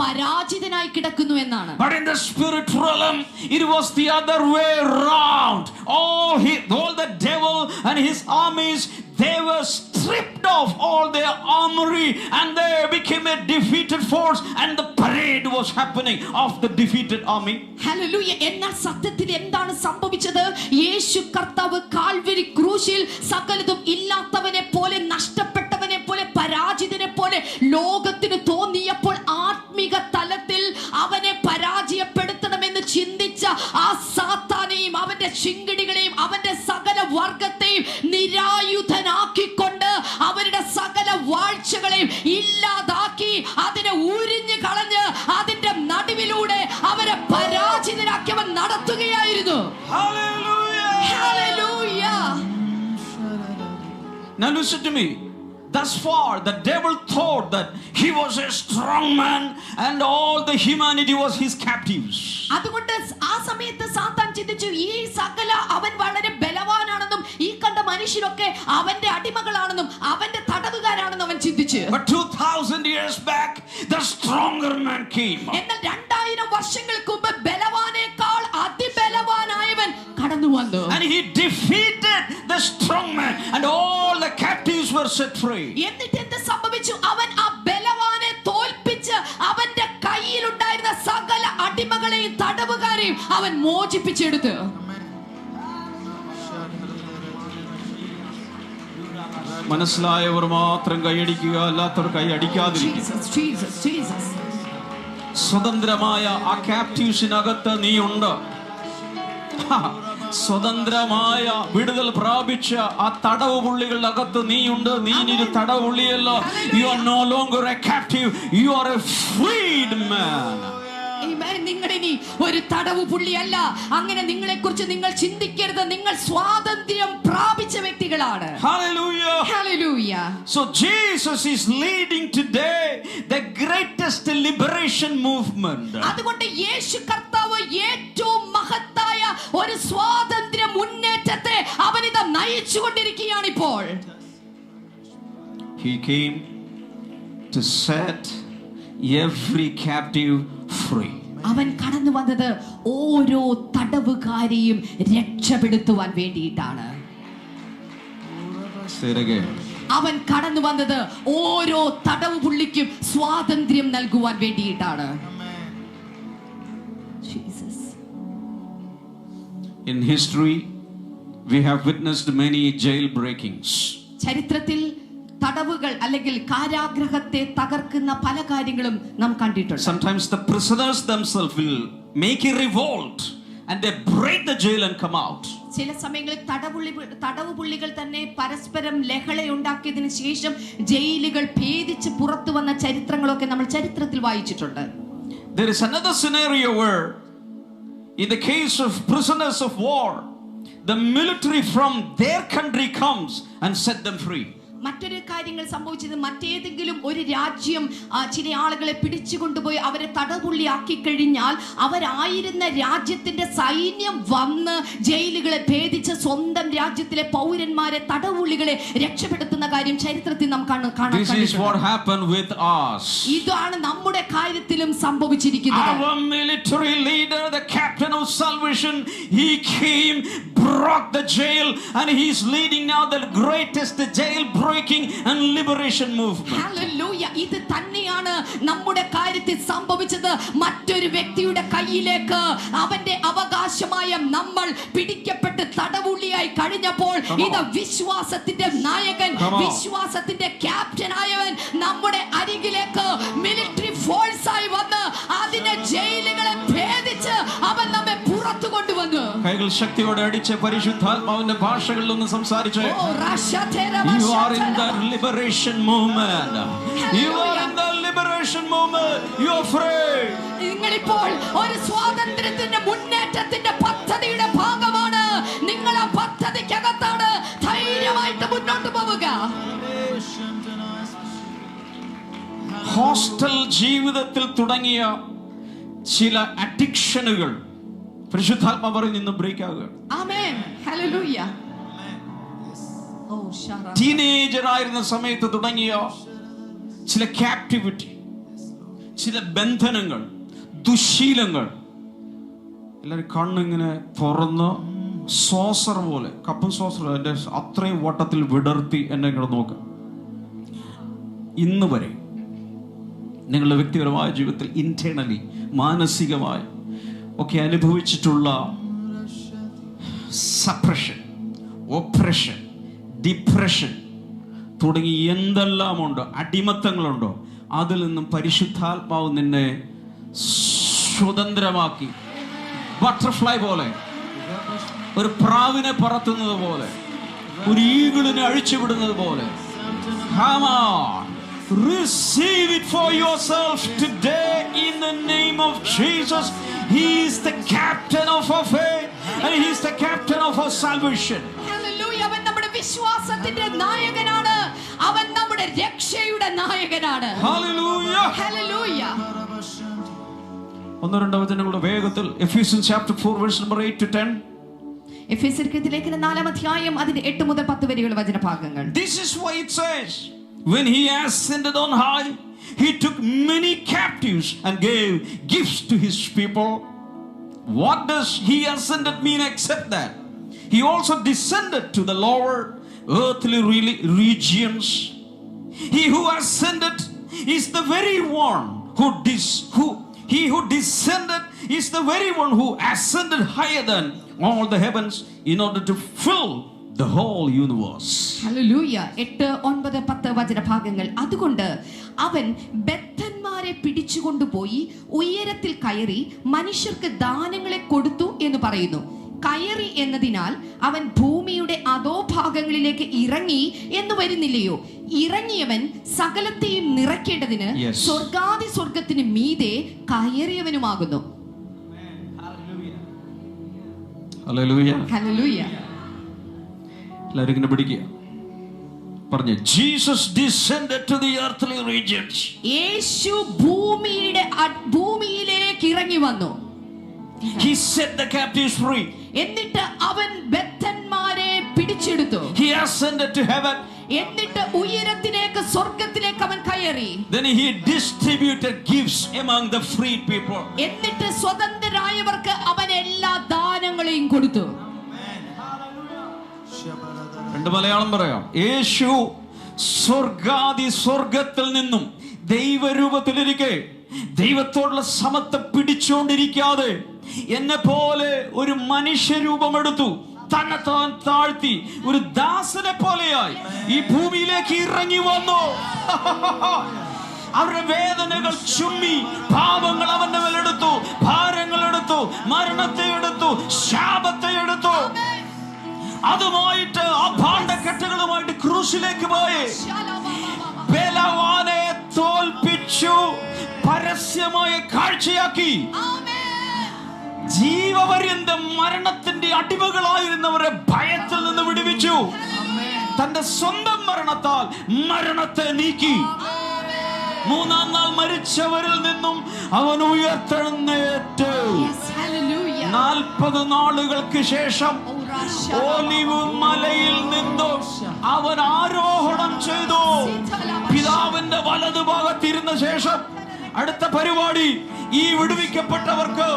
പരാജിതനായി കിടക്കുന്നു എന്നാണ്. But in the spirit realm it was the other way round. All the devil and his armies, they were stripped off all their armory and they became a defeated force, and the parade was happening of the defeated army. Hallelujah. എന്നാൽ സത്യത്തിൽ എന്താണ് സംഭവിച്ചത്? യേശു കർത്താവ് Calvary ക്രൂശിൽ സകലതും ഇല്ലാത്തവനെ പോലെ, നഷ്ടപ്പെട്ടവനെ പോലെ, പരാജിതനെ പോലെ ലോകത്തിന് തോന്നിയപ്പോൾ ആത്മീക തലത്തിൽ അവനെ പരാജയപ്പെടുത്തണമെന്ന് ചിന്തിച്ച ആ സാത്താനെയും അവന്റെ ശിങ്കിടികളെയും അവന്റെ സകല വർഗത്തെയും നിരായുധനാക്കിക്കൊണ്ട് അവരുടെ സകല വാഴ്ചകളെയും ഇല്ലാതാക്കി അതിനെ ഉരിഞ്ഞു കളഞ്ഞ് അതിന്റെ നടുവിലൂടെ അവരെ പരാജിതരാക്കി അവൻ നടത്തുകയായിരുന്നു. Hallelujah. Now listen to me. Thus far the devil thought that he was a strong man and all the humanity was his captives. അതുകൊണ്ട് ആ സമയത്ത് സാത്താൻ ചിന്തിച്ചു, ഈ സകല അവൻ വളരെ ബലവാനാണെന്നും ഈ കണ്ട മനുഷ്യരൊക്കെ അവന്റെ അടിമകളാണെന്നും അവന്റെ തടവുകാരാണെന്നും അവൻ ചിന്തിച്ചു. But 2000 years back the stronger man came. എന്നാൽ 2000 വർഷങ്ങൾക്ക് മുമ്പ് ബലവാനേക്കാൾ അതിബലവാനായവൻ കടന്നു വന്നു. And he defeated the strong man and all the captives were set free. എന്നിട്ട് എന്ത് സംഭവിച്ചു? അവൻ ആ ബലവാനെ തോൽപ്പിച്ച് അവന്റെ കയ്യിലുണ്ടായിരുന്ന സകല അടിമകളെയും തടവുകാരെയും അവൻ മോചിപ്പിച്ചെടുത്തു. മനസ്സിലായവർ മാത്രം കൈയടിക്കുക, അല്ലാത്തവർ കൈ അടിക്കാതിരിക്കുക. സ്വതന്ത്രമായ ആ ക്യാപ്റ്റീവ്സിനകത്ത് നീ ഉണ്ട്. സ്വതന്ത്രമായ വിടുതൽ പ്രാപിച്ച ആ തടവ് പുള്ളികളുടെ അകത്ത് നീയുണ്ട്. നീ ഇനി തടവ് പുള്ളിയല്ല. You are no longer a captive, you are a freed man. നിങ്ങൾ ഇനി ഒരു തടവ് പുള്ളിയല്ല. അങ്ങനെ നിങ്ങളെ കുറിച്ച് നിങ്ങൾ ചിന്തിക്കരുത്. നിങ്ങൾ സ്വാതന്ത്ര്യം പ്രാപിച്ച വ്യക്തികളാണ്. Hallelujah. Hallelujah. So Jesus is leading today the greatest liberation movement. അതുകൊണ്ട് യേശു കർത്താവ് ഏറ്റവും മഹത്തായ ഒരു സ്വാതന്ത്ര്യ മുന്നേറ്റത്തെ അവനിത നയിച്ചുകൊണ്ടിരിക്കുകയാണ് ഇപ്പോൾ. He came to set every captive free. അവൻ കടന്നു വന്നത് ഓരോ തടവുകാരെയും രക്ഷപ്പെടുത്തുവാൻ വേണ്ടിയിട്ടാണ്. അവൻ കടന്നു വന്നത് ഓരോ തടവ് പുള്ളിക്കും സ്വാതന്ത്ര്യം നൽകുവാൻ വേണ്ടിയിട്ടാണ്. In history we have witnessed many jail breakings. ചരിത്രത്തിൽ തടവുകൾ അല്ലെങ്കിൽ കാരാഗ്രഹത്തെ തകർക്കുന്ന പല കാര്യങ്ങളും നാം കണ്ടിട്ടുണ്ട്. Sometimes the prisoners themselves will make a revolt and they break the jail and come out. ചില സമയങ്ങളിൽ തടവ് പുള്ളികൾ തന്നെ പരസ്പരം ലഹളയുണ്ടാക്കിയതിനു ശേഷം ജയിലുകൾ ഭേദിച്ച് പുറത്തു വന്ന ചരിത്രങ്ങളൊക്കെ നമ്മൾ ചരിത്രത്തിൽ വായിച്ചിട്ടുണ്ട്. There is another scenario where in the case of prisoners of war the military from their country comes and set them free. മറ്റൊരു കാര്യങ്ങൾ സംഭവിച്ചത്, മറ്റേതെങ്കിലും ഒരു രാജ്യം ചില ആളുകളെ പിടിച്ചുകൊണ്ടുപോയി അവരെ തടവുള്ളിയാക്കി കഴിഞ്ഞാൽ അവരായിരുന്ന രാജ്യത്തിന്റെ സൈന്യം വന്ന് ജയിലുകളെ ഭേദിച്ച് സ്വന്തം രാജ്യത്തിലെ പൗരന്മാരെ തടവുള്ളികളെ രക്ഷപ്പെടുത്തുന്ന കാര്യം ചരിത്രത്തിൽ നാം കാണാൻ. ഇതാണ് നമ്മുടെ കാര്യത്തിലും സംഭവിച്ചിരിക്കുന്നത്. Our military leader, the captain of salvation, he came, broke the jail, and he is leading now the greatest jail breaking and liberation movement. Hallelujah. ഇത് തന്നെയാണ് നമ്മുടെ കാര്യത്തിൽ സംഭവിച്ചത്. മറ്റൊരു വ്യക്തിയുടെ കയ്യിലേക്ക് അവന്റെ അവകാശമായ നമ്മൾ പിടിക്കപ്പെട്ട് തടവുള്ളിയായി കഴിഞ്ഞപ്പോൾ ഇത് വിശ്വാസത്തിന്റെ നായകൻ, വിശ്വാസത്തിന്റെ ക്യാപ്റ്റൻ ആയവൻ നമ്മുടെ അരികിലേക്ക് മിലിറ്ററി ഫോഴ്സ് ആയി വന്ന് അതിനെ ജയിലുകളെ ഭേദിച്ച് അവൻ നമ്മെ പുറത്തു കൊണ്ടുവന്നു. കൈകൾ ശക്തിയോടെ അടിച്ച് പരിശുദ്ധാത്മാവിന്റെ ഭാഷകളിൽ ഒന്ന് സംസാരിച്ച്. You are in the liberation movement. You are in the liberation movement. You are free. നിങ്ങളിപ്പോൾ ഒരു സ്വാതന്ത്ര്യത്തിന്റെ മുന്നേറ്റത്തിന്റെ പദ്ധതിയുടെ ഭാഗമാണ്. നിങ്ങൾ ആ പദ്ധതിക്കകത്താണ്. ധൈര്യമായിട്ട് മുന്നോട്ട് പോവുക. ഹോസ്റ്റൽ ജീവിതത്തിൽ തുടങ്ങിയ ചില അഡിക്ഷനുകൾ പരിശുദ്ധാത്മാവിൽ നിന്ന് ബ്രേക്ക് ആകുക. ആമേൻ. ഹല്ലേലൂയ. ടീനേജർ ആയിരുന്ന സമയത്ത് തുടങ്ങിയ ചില ക്യാപ്റ്റിവിറ്റി, ചില ബന്ധനങ്ങൾ, ദുശീലങ്ങൾ, എല്ലാവരും കണ്ണിങ്ങനെ തുറന്ന് സോസർ പോലെ, കപ്പൻ സോസർ എന്റെ അത്രയും വട്ടത്തിൽ വിടർത്തി എന്നെ ഇങ്ങോട്ട് നോക്കുക. ഇന്ന് വരെ നിങ്ങളുടെ വ്യക്തിപരമായ ജീവിതത്തിൽ ഇന്റേണലി മാനസികമായി ഒക്കെ അനുഭവിച്ചിട്ടുള്ള സപ്രഷൻ, ഓപ്രഷൻ, ഡിപ്രഷൻ തുടങ്ങി എന്തെല്ലാമുണ്ടോ, അടിമത്തങ്ങളുണ്ടോ, അതിൽ നിന്നും പരിശുദ്ധാത്മാവ് നിന്നെ സ്വതന്ത്രമാക്കി ബട്ടർഫ്ലൈ പോലെ, ഒരു പ്രാവിനെ പറത്തുന്നത് പോലെ, ഒരു ഈഗിളിനെ അഴിച്ചുവിടുന്നത് പോലെ. Come on, receive it for yourself today in the name of Jesus. He is the captain of our faith and he is the captain of our salvation. Hallelujah. അവൻ നമ്മുടെ വിശ്വാസത്തിന്റെ നായകനാണ്, അവൻ നമ്മുടെ രക്ഷയുടെ നായകനാണ്. Hallelujah. Hallelujah. ഒന്ന് രണ്ട് വചനങ്ങളുടെ വേഗത്തിൽ Ephesians chapter 4 verse number 8 to 10. എഫെസ്യർക്കെഴുതിയ ലേഖനം 4-ാം അധ്യായം അതിന്റെ 8 മുതൽ 10 വരെയുള്ള വചനഭാഗങ്ങൾ. This is why it says, when he ascended on high, he took many captives and gave gifts to his people. What does he ascended mean except that he also descended to the lower earthly regions? He who ascended is the very one he who descended is the very one who ascended higher than all the heavens in order to fill the whole universe. Hallelujah. 8, 9, 10 വചനഭാഗങ്ങൾ. അതുകൊണ്ട് അവൻ ബദ്ധന്മാരെ പിടിച്ചുകൊണ്ടുപോയി ഉയരത്തിൽ കയറി മനുഷ്യർക്ക് ദാനങ്ങളെ കൊടുത്തു എന്ന് പറയുന്നു. കയറി എന്നതിനാൽ അവൻ ഭൂമിയുടെ അധോഭാഗങ്ങളിലേക്ക് ഇറങ്ങി എന്ന് വരുന്നില്ലയോ? ഇറങ്ങിയവൻ സകലത്തെയും നിറയ്ക്കേണ്ടതിന് സ്വർഗാദി സ്വർഗത്തിന് മീതെ കയറിയവനുമാകുന്നു. Hallelujah. Hallelujah. എല്ലാവരും ഇങ്ങനെ പിടിക്കുക, പറഞ്ഞു. Jesus descended to the earthly regions. യേശു ഭൂമിയിലേക്ക് ഇറങ്ങി വന്നു. He set the captives free. എന്നിട്ട് അവൻ ബദ്ധന്മാരെ പിടിച്ചെടുത്തു. He ascended to heaven. എന്നിട്ട് ഉയരത്തിലേക്ക് സ്വർഗ്ഗത്തിലേക്ക് അവൻ കയറി. Then he distributed gifts among the free people. എന്നിട്ട് സ്വതന്ത്രരായവർക്ക് അവൻ എല്ലാ ദാനങ്ങളെയും കൊടുത്തു. രണ്ട് മലയാളം പറയാം. യേശു സ്വർഗാദി സ്വർഗത്തിൽ നിന്നും ദൈവരൂപത്തിലിരിക്കെ ദൈവത്തോടുള്ള സമത്വം പിടിച്ചുകൊണ്ടിരിക്കാതെ എന്നെ പോലെ ഒരു മനുഷ്യരൂപമെടുത്തു, തന്നെ താൻ താഴ്ത്തി ഒരു ദാസനെ പോലെയായി ഈ ഭൂമിയിലേക്ക് ഇറങ്ങി വന്നു. അവരുടെ വേദനകൾ ചുമ്മി, പാപങ്ങൾ അവന്റെ മേലെടുത്തു, ഭാരങ്ങൾ എടുത്തു, മരണത്തെ എടുത്തു, ശാപത്തെ എടുത്തു. അതുമായിട്ട് ആ ഭാണ്ഡക്കെട്ടുകളുമായിട്ട് ക്രൂശിലേക്ക് പോയി ബലവാനെ തോൽപ്പിച്ചു, പരസ്യമായ കാഴ്ചയാക്കി. ജീവപര്യന്തം മരണത്തിന്റെ അടിമകളായിരുന്നവരെ ഭയത്തിൽ നിന്ന് വിടുവിച്ചു. തന്റെ സ്വന്തം മരണത്താൽ മരണത്തെ നീക്കി. മൂന്നാം നാൾ മരിച്ചവരിൽ നിന്നും അവൻ ഉയർത്തെഴുന്നേറ്റു. 40 നാളുകൾക്ക് ശേഷം ഒലിവ് മലയിൽ നിന്നും അവൻ ആരോഹണം ചെയ്തു. പിതാവിന്റെ വലതുഭാഗത്തിരുന്ന ശേഷം അടുത്ത പരിപാടി ഈ വിടുവിക്കപ്പെട്ടവർക്ക്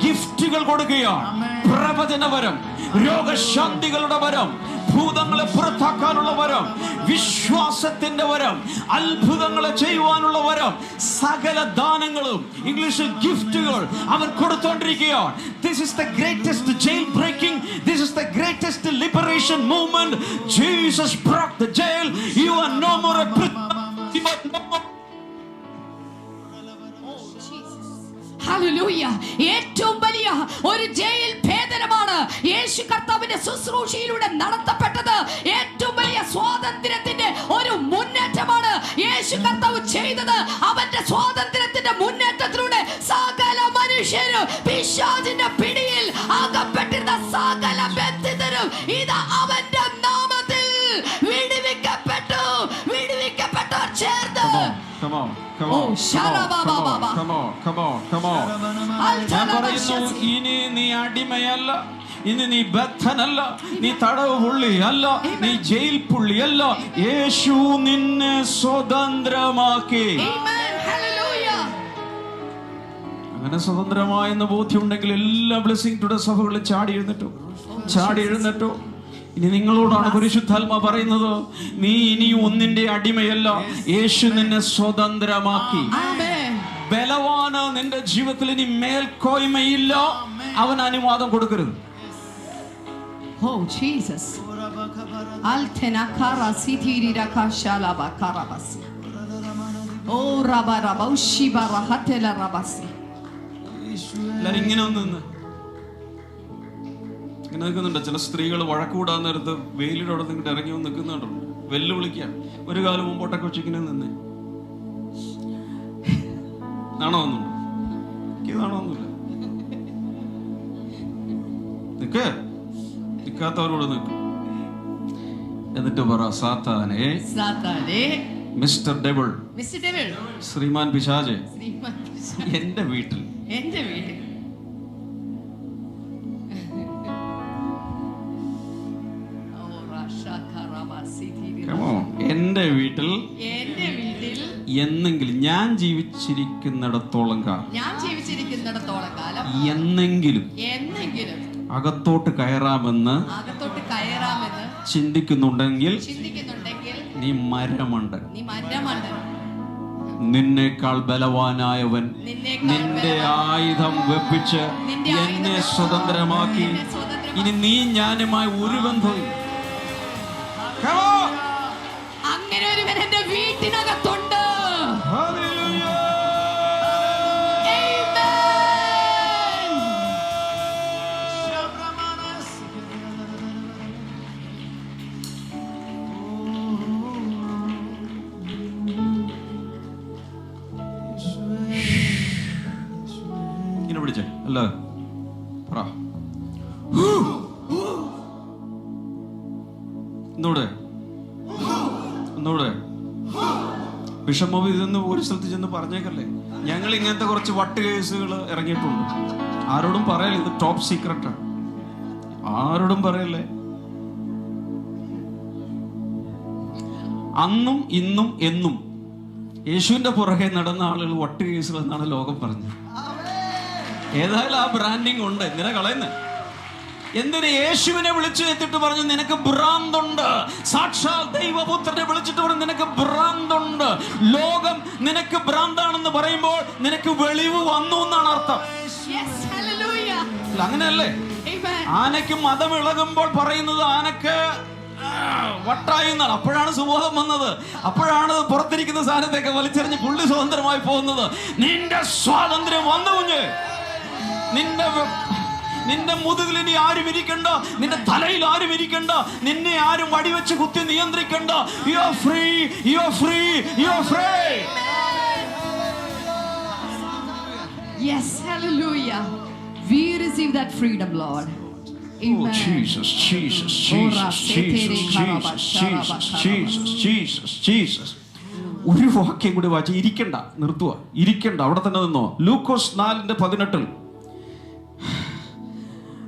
ഗിഫ്റ്റുകൾ കൊടുക്കുകയാണ്. പ്രവചനവരം, രോഗശാന്തികളുടെ വരം, ഭൂതങ്ങളെ പുറത്താക്കാനുള്ള വരം, വിശ്വാസത്തിന്റെ വരം, അത്ഭുതങ്ങളെ ചെയ്യുവാനുള്ള വരം, സകല ദാനങ്ങളും ഇംഗ്ലീഷിൽ ഗിഫ്റ്റുകൾ അവൻ കൊടുത്തോണ്ടിരിക്കുകയാണ്. This is the greatest jail breaking. This is the greatest liberation movement. Jesus broke the jail. You are no more a prisoner. Hallelujah. ഏറ്റവും വലിയ ഒരു ജയിൽ ഭേദനമാണ് യേശു കർത്താവിന്റെ ശുശ്രൂഷയിലൂടെ നടത്തപ്പെട്ടത്. ഏറ്റവും വലിയ സ്വാതന്ത്ര്യത്തിന്റെ ഒരു മുന്നേറ്റമാണ് യേശു കർത്താവ് ചെയ്തത്. അവന്റെ സ്വാതന്ത്ര്യത്തിന്റെ മുന്നേറ്റത്തിലൂടെ സകല മനുഷ്യരും പിശാചിന്റെ പിടിയിൽ അകപ്പെട്ടിരുന്ന സകല ബന്ധിതരും ഇതാ അവന്റെ നാമത്തിൽ വിടുവിക്കപ്പെട്ടു. വിടുവിക്കപ്പെട്ടവർ ചേർന്ന് Come on. ഞാൻ പറയുന്നു, ഇനി നീ അടിമയല്ല, ഇനി നീ ബദ്ധനല്ല, നീ തടവ് പുള്ളി അല്ല, നീ ജയിൽ പുള്ളി അല്ല. യേശു നിന്നെ സ്വതന്ത്രമാക്കി. അങ്ങനെ സ്വതന്ത്രമായെന്ന് ബോധ്യമുണ്ടെങ്കിൽ എല്ലാ ബ്ലെസ്സിംഗ് ടുഡേ സഭകളിൽ ചാടി എഴുന്നേറ്റോ. ഇനി നിങ്ങളോടാണ് പരിശുദ്ധാത്മാ പറയുന്നത്, നീ ഇനിയും ഒന്നിന്റെ അടിമയല്ല. യേശു നിന്നെ സ്വതന്ത്രമാക്കി. ബലവാന് നിന്റെ ജീവിതത്തിൽ ഇനി മേൽക്കോയ്മയില്ല. അവൻ അനുവാദം കൊടുക്കരുത്. Oh Jesus. Altena kara sithiri rakashala bakarabasi. Oh rabaraba ushibara hatela rabasi. എല്ലാരും ഇങ്ങനെ നിന്ന് ഇങ്ങനെ നിൽക്കുന്നുണ്ട്. ചില സ്ത്രീകൾ വഴക്കൂടാൻ നേരത്ത് വെയിലിൻ്റെ അവിടെ നിന്നിട്ട് ഇറങ്ങി വന്ന് നിൽക്കുന്നുണ്ട്, വെല്ലുവിളിക്കാൻ. ഒരു കാലം മുമ്പോട്ടൊക്കെ വെച്ച് ഇങ്ങനെ നിന്ന് നാണമൊന്നുണ്ട്. എനിക്ക് നാണമൊന്നുമില്ല. നിൽക്കാത്തവരോട് നിൽക്കും. എന്നിട്ട് പറ, സാത്താനെ, മിസ്റ്റർ ഡെവിൾ, ശ്രീമാൻ പിശാചേ, എന്റെ വീട്ടിൽ എന്റെ വീട്ടിൽ എന്നെങ്കിലും ഞാൻ ജീവിച്ചിരിക്കുന്നിടത്തോളം കാലം എന്നെങ്കിലും അകത്തോട്ട് കയറാമെന്ന് ചിന്തിക്കുന്നുണ്ടെങ്കിൽ നീ മരമുണ്ട്. നിന്നേക്കാൾ ബലവാനായവൻ നിന്റെ ആയുധം വെപ്പിച്ച് എന്നെ സ്വതന്ത്രമാക്കി. ഇനി നീ ഞാനുമായി ഒരു ബന്ധവും. അങ്ങനെ ഒരുവൻ എന്റെ വീട്ടിനകത്തുണ്ട്. ഇങ്ങനെ പിടിച്ചേ അല്ല പറ. ഒന്നൂടെ ബിഷപ്പ് മോബി ഇതൊന്ന് ഒരു സ്ഥലത്ത് ചെന്ന് പറഞ്ഞേക്കല്ലേ. ഞങ്ങൾ ഇങ്ങനത്തെ കുറച്ച് വട്ട് കേസുകൾ ഇറങ്ങിയിട്ടുണ്ട്. ആരോടും പറയല്ലേ, ഇത് ടോപ്പ് സീക്രട്ടാണ്. ആരോടും പറയല്ലേ. അന്നും ഇന്നും എന്നും യേശുവിന്റെ പുറകെ നടന്ന ആളുകൾ വട്ട് കേസുകൾ എന്നാണ് ലോകം പറഞ്ഞത്. ഏതായാലും ആ ബ്രാൻഡിങ് ഉണ്ട്. എന്തിനാ കളയുന്നത്? എന്തിന്? യേശുവിനെ വിളിച്ചു എത്തിട്ട് പറഞ്ഞു നിനക്ക് ഭ്രാന്തുണ്ട്. സാക്ഷാൽ ദൈവപുത്രനെ വിളിച്ചിട്ട് പറഞ്ഞു നിനക്ക് ഭ്രാന്തുണ്ട്. ലോകം നിനക്ക് ഭ്രാന്താണെന്ന് പറയുമ്പോൾ നിനക്ക് വെളിവ് വന്നു എന്നാണ് അർത്ഥം. അങ്ങനെയല്ലേ? ആനയ്ക്ക് മതം ഇളകുമ്പോൾ പറയുന്നത് ആനക്ക് വട്ടായി എന്നാണ്. അപ്പോഴാണ് സുബോധം വന്നത്. അപ്പോഴാണ് പുറത്തിരിക്കുന്ന സാധനത്തെയൊക്കെ വലിച്ചെറിഞ്ഞ് പുള്ളി സ്വതന്ത്രമായി പോകുന്നത്. നിന്റെ സ്വാതന്ത്ര്യം വന്നു കുഞ്ഞ്. നിന്റെ മുതുകിൽ ഇനി ആരും ഇരിക്കണ്ട, നിന്റെ തലയിൽ ആരും ഇരിക്കണ്ട, നിന്നെ ആരും വടിവെച്ച് കുത്തി നിയന്ത്രിക്കണ്ട. You are free, you are free, you are free. Yes, hallelujah. We receive that freedom, Lord. Amen. Oh Jesus, Jesus, Jesus, Jesus, Jesus, Jesus, Jesus, Jesus, Jesus. ഒരു വാക്യം കൂടി വായിച്ച് ഇരിക്കണ്ട, നിർത്തുക. ഇരിക്കണ്ട, അവിടെ തന്നെ നിന്നോ. ലൂക്കോസ് 4:18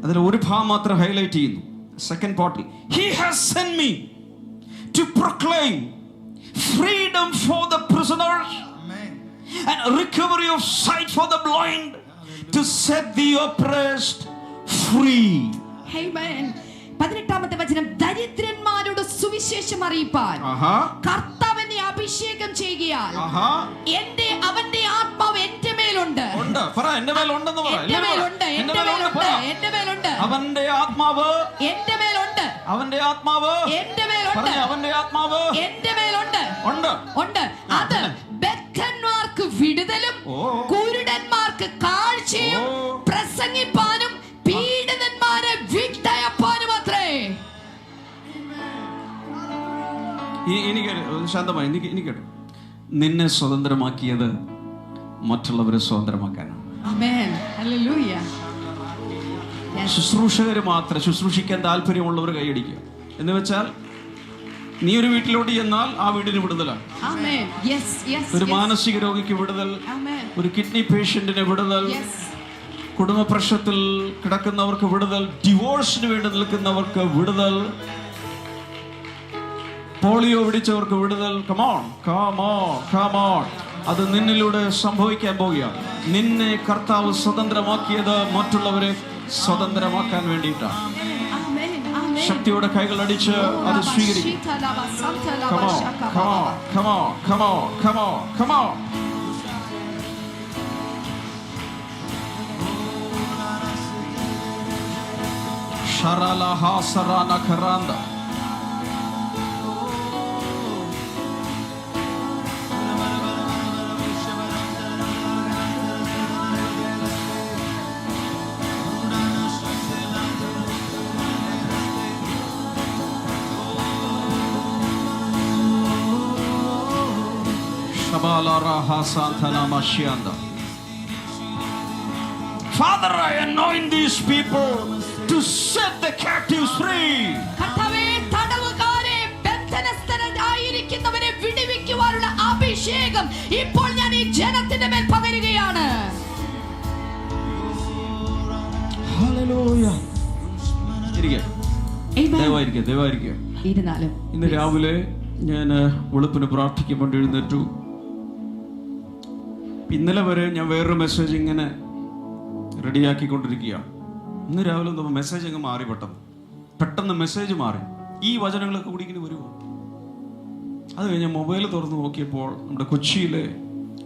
അതിൽ ഒരു ഭാഗം മാത്രം ഹൈലൈറ്റ് ചെയ്യുന്നു. സെക്കൻഡ് പാർട്ടിൽ He has sent me to proclaim freedom for the prisoners and recovery of sight for the blind, to set the oppressed free. Amen. 18ാമത്തെ വചനം, ദരിദ്രന്മാരോട് സുവിശേഷം അറിയിപ്പാൻ കർത്താവിനെ അഭിഷേകം ചെയ്യുകയാൽ അവന്റെ ആത്മാവ് എന്റെ മേലുണ്ട്. എന്റെ മേലുണ്ടെന്ന് പറ. എന്റെ മേലുണ്ട്, എന്റെ മേലുണ്ട്, എന്റെ മേലുണ്ട്. അവന്റെ ആത്മാവ് എന്റെ മേലുണ്ട്. അവന്റെ ആത്മാവ് എന്റെ മേലുണ്ട്. അവന്റെ ആത്മാവ് എന്റെ മേലുണ്ട്. ഉണ്ട്. അത് ബദ്ധന്മാർക്ക് വിടുതലും കുരുടന്മാർക്ക് കാഴ്ചയും പ്രസംഗിപ്പാനും പീഡിതന്മാരെ വിട്ടയപ്പാനും അത്രേ. ശാന്തമായി ഇനി കേട്ടോ. നിന്നെ സ്വതന്ത്രമാക്കിയത് മറ്റുള്ളവരെ സ്വതന്ത്രമാക്കാനാണ്. ശുശ്രൂഷകര് മാത്രം, ശുശ്രൂഷിക്കാൻ താല്പര്യമുള്ളവർ കൈയടിക്കുക. എന്ന് വെച്ചാൽ നീ ഒരു വീട്ടിലോട്ട് ചെന്നാൽ ആ വീടിന് വിടുതലാണ്. ഒരു മാനസിക രോഗിക്ക് വിടുതൽ, ഒരു കിഡ്നി പേഷ്യന്റിന് വിടുതൽ, കുടുംബ പ്രശ്നത്തിൽ കിടക്കുന്നവർക്ക് വിടുതൽ, ഡിവോഴ്സിന് വേണ്ടി നിൽക്കുന്നവർക്ക് വിടുതൽ, പോളിയോ പിടിച്ചവർക്ക് വിടുതൽ. Come on come on come on. അത് നിന്നിലൂടെ സംഭവിക്കാൻ പോവുകയാണ്. നിന്നെ കർത്താവ് സ്വതന്ത്രമാക്കിയത് മറ്റുള്ളവരെ സ്വതന്ത്രമാക്കാൻ വേണ്ടിയിട്ടാണ്. ശക്തിയോടെ കൈകൾ അടിച്ച് അത് സ്വീകരിക്കും. Come on, come on, come on, come on, come on, come on. Sharala hasarana karanda. Father, I anoint these people to set the captives free. കർത്താവേ, തടവുകാരെ, ബന്ധനസ്ഥരായിരിക്കുന്നവരെ വിടുവിക്കുവാനുള്ള അഭിഷേകം ഇപ്പോൾ ഞാൻ ഈ ജനത്തിന്റെ മേൽ പകരുകയാണ്. Hallelujah. ദയവായിരിക്കുക. ഇന്ന് രാവിലെ ഞാൻ വെളുപ്പിന് പ്രാർത്ഥിക്കാൻ വേണ്ടി എഴുന്നേറ്റു. ഇന്നലെ വരെ ഞാൻ വേറൊരു മെസ്സേജ് ഇങ്ങനെ റെഡിയാക്കിക്കൊണ്ടിരിക്കുകയാണ്. ഇന്ന് രാവിലെ മെസ്സേജ് അങ്ങ് മാറി. പെട്ടെന്ന് മെസ്സേജ് മാറി. ഈ വചനങ്ങളൊക്കെ കൂടി ഇങ്ങനെ വരുമോ? അത് കഴിഞ്ഞ് മൊബൈൽ തുറന്ന് നോക്കിയപ്പോൾ നമ്മുടെ കൊച്ചിയിലെ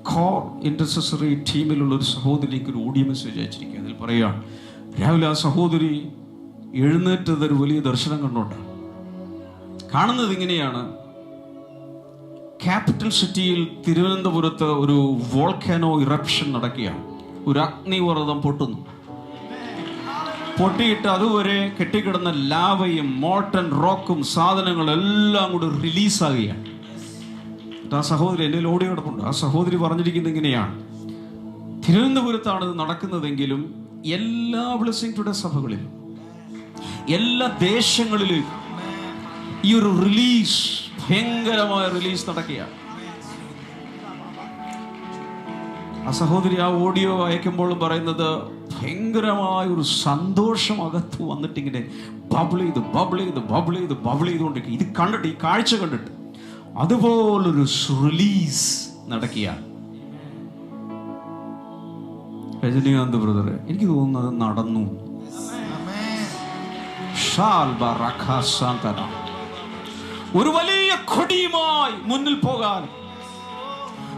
കോർ ഇന്റർസെസറി ടീമിലുള്ള ഒരു സഹോദരിക്ക് ഒരു ഓഡിയോ മെസ്സേജ് അയച്ചിരിക്കുക. അതിൽ പറയുകയാണ്, രാവിലെ ആ സഹോദരി എഴുന്നേറ്റത് ഒരു വലിയ ദർശനം കണ്ടോണ്ടാണ്. കാണുന്നത് ഇങ്ങനെയാണ്, ക്യാപിറ്റൽ സിറ്റിയിൽ തിരുവനന്തപുരത്ത് ഒരു വോൾക്കാനോ ഇറപ്ഷൻ നടക്കുകയാണ്. ഒരു അഗ്നിപർവ്വതം പൊട്ടിയിട്ട് അതുവരെ കെട്ടിക്കിടന്ന ലാവയും മോൾട്ടൺ റോക്കും സാധനങ്ങളെല്ലാം കൂടി റിലീസാകുകയാണ്. ആ സഹോദരി എൻ്റെ ഓഡിയോ കിടപ്പുണ്ട്. ആ സഹോദരി പറഞ്ഞിരിക്കുന്നത് ഇങ്ങനെയാണ്, തിരുവനന്തപുരത്താണ് ഇത് നടക്കുന്നതെങ്കിലും എല്ലാ ബ്ലെസ്സിംഗ് ടുഡേ സഭകളിലും എല്ലാ ദേശങ്ങളിലും ഈ ഒരു റിലീസ്, ഭയങ്കരമായ റിലീസ് നടക്കുകയാണ്. ആ സഹോദരി ആ ഓഡിയോ അയക്കുമ്പോൾ പറയുന്നത് ഭയങ്കരമായ ഒരു സന്തോഷം അകത്ത് വന്നിട്ട് ഇങ്ങനെ ബബിൾ ചെയ്തുകൊണ്ടിരിക്കുക. ഇത് കണ്ടിട്ട്, ഈ കാഴ്ച കണ്ടിട്ട് അതുപോലൊരു റിലീസ് നടക്കുകയാണ്. രജനീകാന്ത് ബ്രദറെ, എനിക്ക് തോന്നുന്നത് നടന്നു. ഒരു വലിയ കൊടിയുമായി മുന്നിൽ പോകാൻ,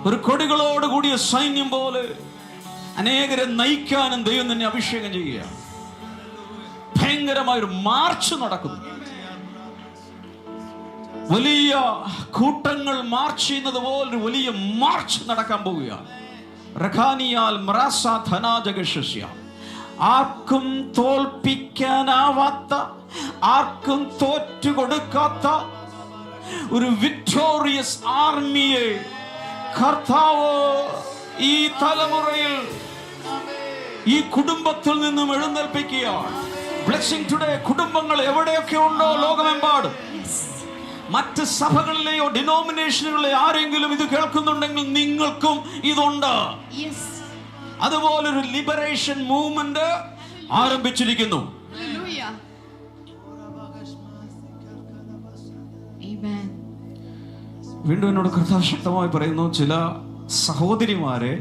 ഒരു കൊടികളോട് കൂടിയ സൈന്യം പോലെ അനേകരെ നയിക്കാനും ദൈവം തന്നെ അഭിഷേകം ചെയ്യുകയാണ്. ഭയങ്കരമായൊരു മാർച്ച് നടക്കുന്നു. വലിയ കൂട്ടങ്ങൾ മാർച്ച് ചെയ്യുന്നത് പോലെ വലിയ മാർച്ച് നടക്കാൻ പോവുകയാണ്. ആർക്കും തോൽപ്പിക്കാനാവാത്ത, ആർക്കും തോറ്റുകൊടുക്കാത്ത ഒരു വിക്ടോറിയസ് ആർമിയെ കർത്താവ് ഈ തലമുറയിൽ, ഈ കുടുംബത്തിൽ നിന്നും എഴുന്നേൽപ്പിക്കുകയാണ്. ബ്ലെസ്സിംഗ് ടുഡേ കുടുംബങ്ങൾ എവിടെയൊക്കെ ഉണ്ടോ ലോകമെമ്പാടും, മറ്റ് സഭകളിലെയോ ഡിനോമിനേഷനുകളിലെ ആരെങ്കിലും ഇത് കേൾക്കുന്നുണ്ടെങ്കിൽ നിങ്ങൾക്കും ഇതുണ്ട്. അതുപോലൊരു ലിബറേഷൻ മൂവ്മെന്റ് ആരംഭിച്ചിരിക്കുന്നു. വീണ്ടും എന്നോട് കർത്താവ് ശക്തമായി പറയുന്നു, ചില സഹോദരിമാരെ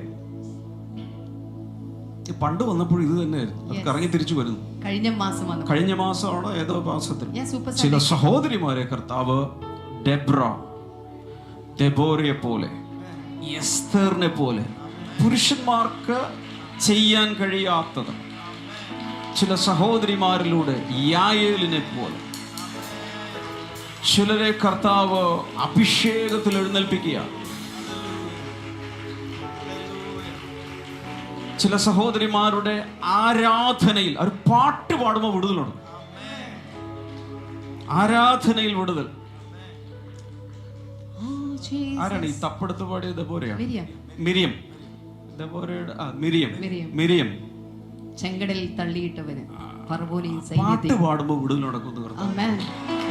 പണ്ട് വന്നപ്പോൾ ഇത് തന്നെയായിരുന്നു, കറങ്ങി തിരിച്ചു വരുന്നു. കഴിഞ്ഞ മാസമാണോ ഏതോ മാസത്തിൽ ചില സഹോദരിമാരെ കർത്താവ് ദെബോരയെ പോലെ, എസ്തറിനെ പോലെ, പുരുഷന്മാർക്ക് ചെയ്യാൻ കഴിയാത്തത് ചില സഹോദരിമാരിലൂടെ, യായേലിനെ പോലെ ചിലരെ കർത്താവ് അഭിഷേകത്തിൽ എഴുന്നേൽപ്പിക്കുക. ചില സഹോദരിമാരുടെ ആരാധനയിൽ, ഒരു പാട്ട് പാടുമ്പോൾ വിടുതലുണ്ട്. ആരാധനയിൽ വിടുതൽ. ആരാണ് ഈ തപ്പെടുത്ത് പാടിയത്? മിരിയം. മിരിയം ചെങ്കടലിൽ തള്ളിയിട്ടവന് പാട്ട് പാടുമ്പോൾ വിടുതൽ നടക്കുന്നു.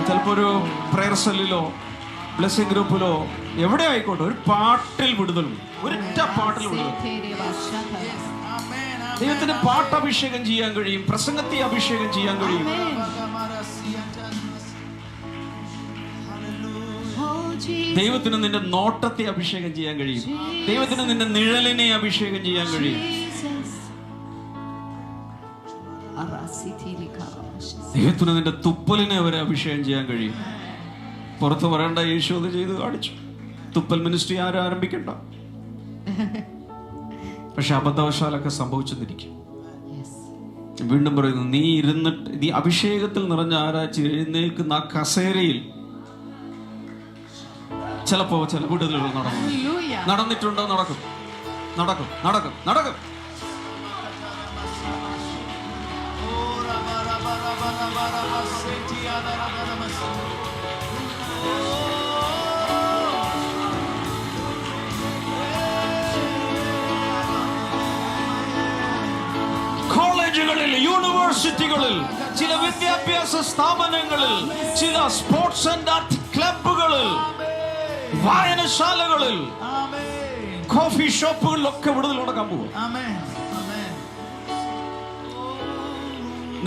ചിലപ്പോ ഒരു പ്രയർ സെല്ലിലോ ബ്ലെസ്സിംഗ് ഗ്രൂപ്പിലോ എവിടെ ആയിക്കോട്ടെ, ഒരു പാട്ടിൽ വിടുതൽ, ഒരൊറ്റ പാട്ടിൽ വിടുതൽ. ദൈവത്തിന് പാട്ട് അഭിഷേകം ചെയ്യാൻ കഴിയും, പ്രസംഗത്തെ അഭിഷേകം ചെയ്യാൻ കഴിയും. ദൈവത്തിന് നിന്റെ നോട്ടത്തെ അഭിഷേകം ചെയ്യാൻ കഴിയും. ദൈവത്തിന് നിന്റെ നിഴലിനെ അഭിഷേകം ചെയ്യാൻ കഴിയും. ദൈവത്തിന് നിന്റെ തുപ്പലിനെ വരെ അഭിഷേകം ചെയ്യാൻ കഴിയും. പുറത്ത് പറയേണ്ട യേശു അത് ചെയ്ത് കാണിച്ചു. തുപ്പൽ മിനിസ്ട്രി ആരും ആരംഭിക്കണ്ട. പക്ഷെ അബദ്ധവശാലൊക്കെ സംഭവിച്ചെന്നിരിക്കും. വീണ്ടും പറയുന്നു, നീ ഇരുന്നിട്ട് നീ അഭിഷേകത്തിൽ നിറഞ്ഞ ആരാച്ച് എഴുന്നേൽക്കുന്ന ആ കസേരയിൽ ചിലപ്പോ ചില വീടുകളിൽ നടന്നിട്ടുണ്ടോ? നടക്കും നടക്കും നടക്കും നടക്കും. കോളേജുകളിൽ, യൂണിവേഴ്സിറ്റികളിൽ, ചില വിദ്യാഭ്യാസ സ്ഥാപനങ്ങളിൽ, ചില സ്പോർട്സ് ആൻഡ് ആർട്ട് ക്ലബുകളിൽ, വായനശാലകളിൽ, കോഫി ഷോപ്പുകളിലൊക്കെ വിടുതൽ നടക്കാൻ പോകും.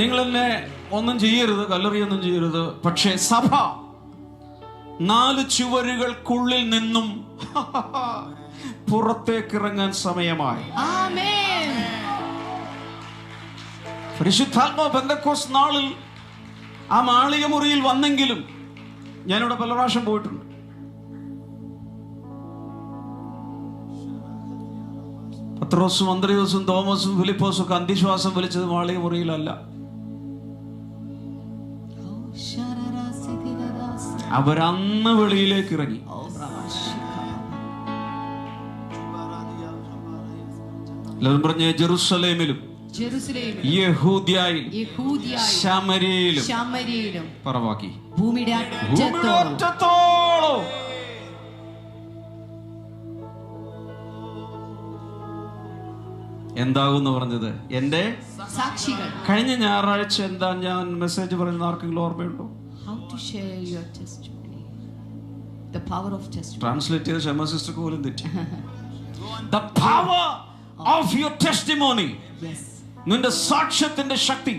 നിങ്ങൾ എന്നെ ഒന്നും ചെയ്യരുത്, കല്ലെറിയൊന്നും ചെയ്യരുത്. പക്ഷേ സഭ 4 ചുവരുകൾക്കുള്ളിൽ നിന്നും പുറത്തേക്കിറങ്ങാൻ സമയമായി. പരിശുദ്ധാത്മാവ് പെന്തക്കോസ്ത് നാളിൽ ആ മാളിക മുറിയിൽ വന്നെങ്കിലും ഞാനിവിടെ പല പ്രാവശ്യം പോയിട്ടുണ്ട്. പത്രോസും അന്ത്രയോസും തോമസും ഫിലിപ്പോസും ഒക്കെ അന്ത്യശ്വാസം വലിച്ചത് മാളിക മുറിയിലല്ല. അവരന്ന് വെളിയിലേക്ക് ഇറങ്ങി. എല്ലാവരും പറഞ്ഞ ജെറുസലേമിലും യഹൂദ്യയിലും ശമര്യയിലും പറവാക്കി ഭൂമിയുടെ അറ്റത്തോളം. എന്താകുമെന്ന് പറഞ്ഞത് എന്റെ സാക്ഷികൾ. കഴിഞ്ഞ ഞായറാഴ്ച എന്താ ഞാൻ മെസ്സേജ് പറയുന്നത് ആർക്കെങ്കിലും ഓർമ്മയുണ്ടോ? ട്രാൻസ്ലേറ്റ് ചെയ്ത ഷമ സിസ്റ്റർക്ക് പോലും തെറ്റി. The power of your testimony. നിന്റെ സാക്ഷ്യത്തിന്റെ ശക്തി.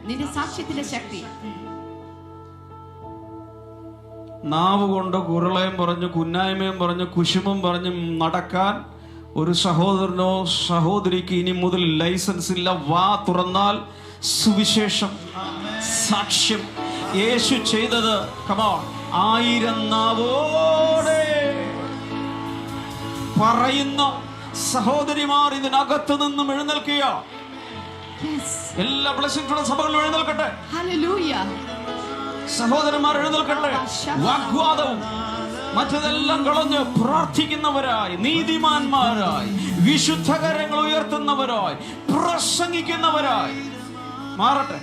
നിന്റെ സാക്ഷ്യത്തിന്റെ ശക്തി. നാവ് കൊണ്ട് കുരളയും പറഞ്ഞ് കുന്നായ്മയും പറഞ്ഞ് കുശുമം പറഞ്ഞ് നടക്കാൻ ഒരു സഹോദരനോ സഹോദരിക്ക് ഇനി മുതൽ ലൈസൻസ് ഇല്ല. വാ തുറന്നാൽ സുവിശേഷം, സാക്ഷ്യം, യേശു ചെയ്തത് കമോൺ 1000 നാവോടെ പറയുന്ന സഹോദരിമാർ ഇതിനകത്ത് നിന്നും എഴുന്നേൽക്കുക. എല്ലാ ബ്ലെസ്സിംഗ്സുള്ള സഭകളിലും എഴുന്നേൽക്കട്ടെ. സഹോദരന്മാർ എഴുന്നേൽക്കട്ടെ. വാഗ്വാദവും മറ്റതെല്ലാം കളഞ്ഞ് പ്രാർത്ഥിക്കുന്നവരായി, നീതിമാന്മാരായി, വിശുദ്ധകരങ്ങൾ ഉയർത്തുന്നവരായി, പ്രസംഗിക്കുന്നവരായി മാറട്ടെ.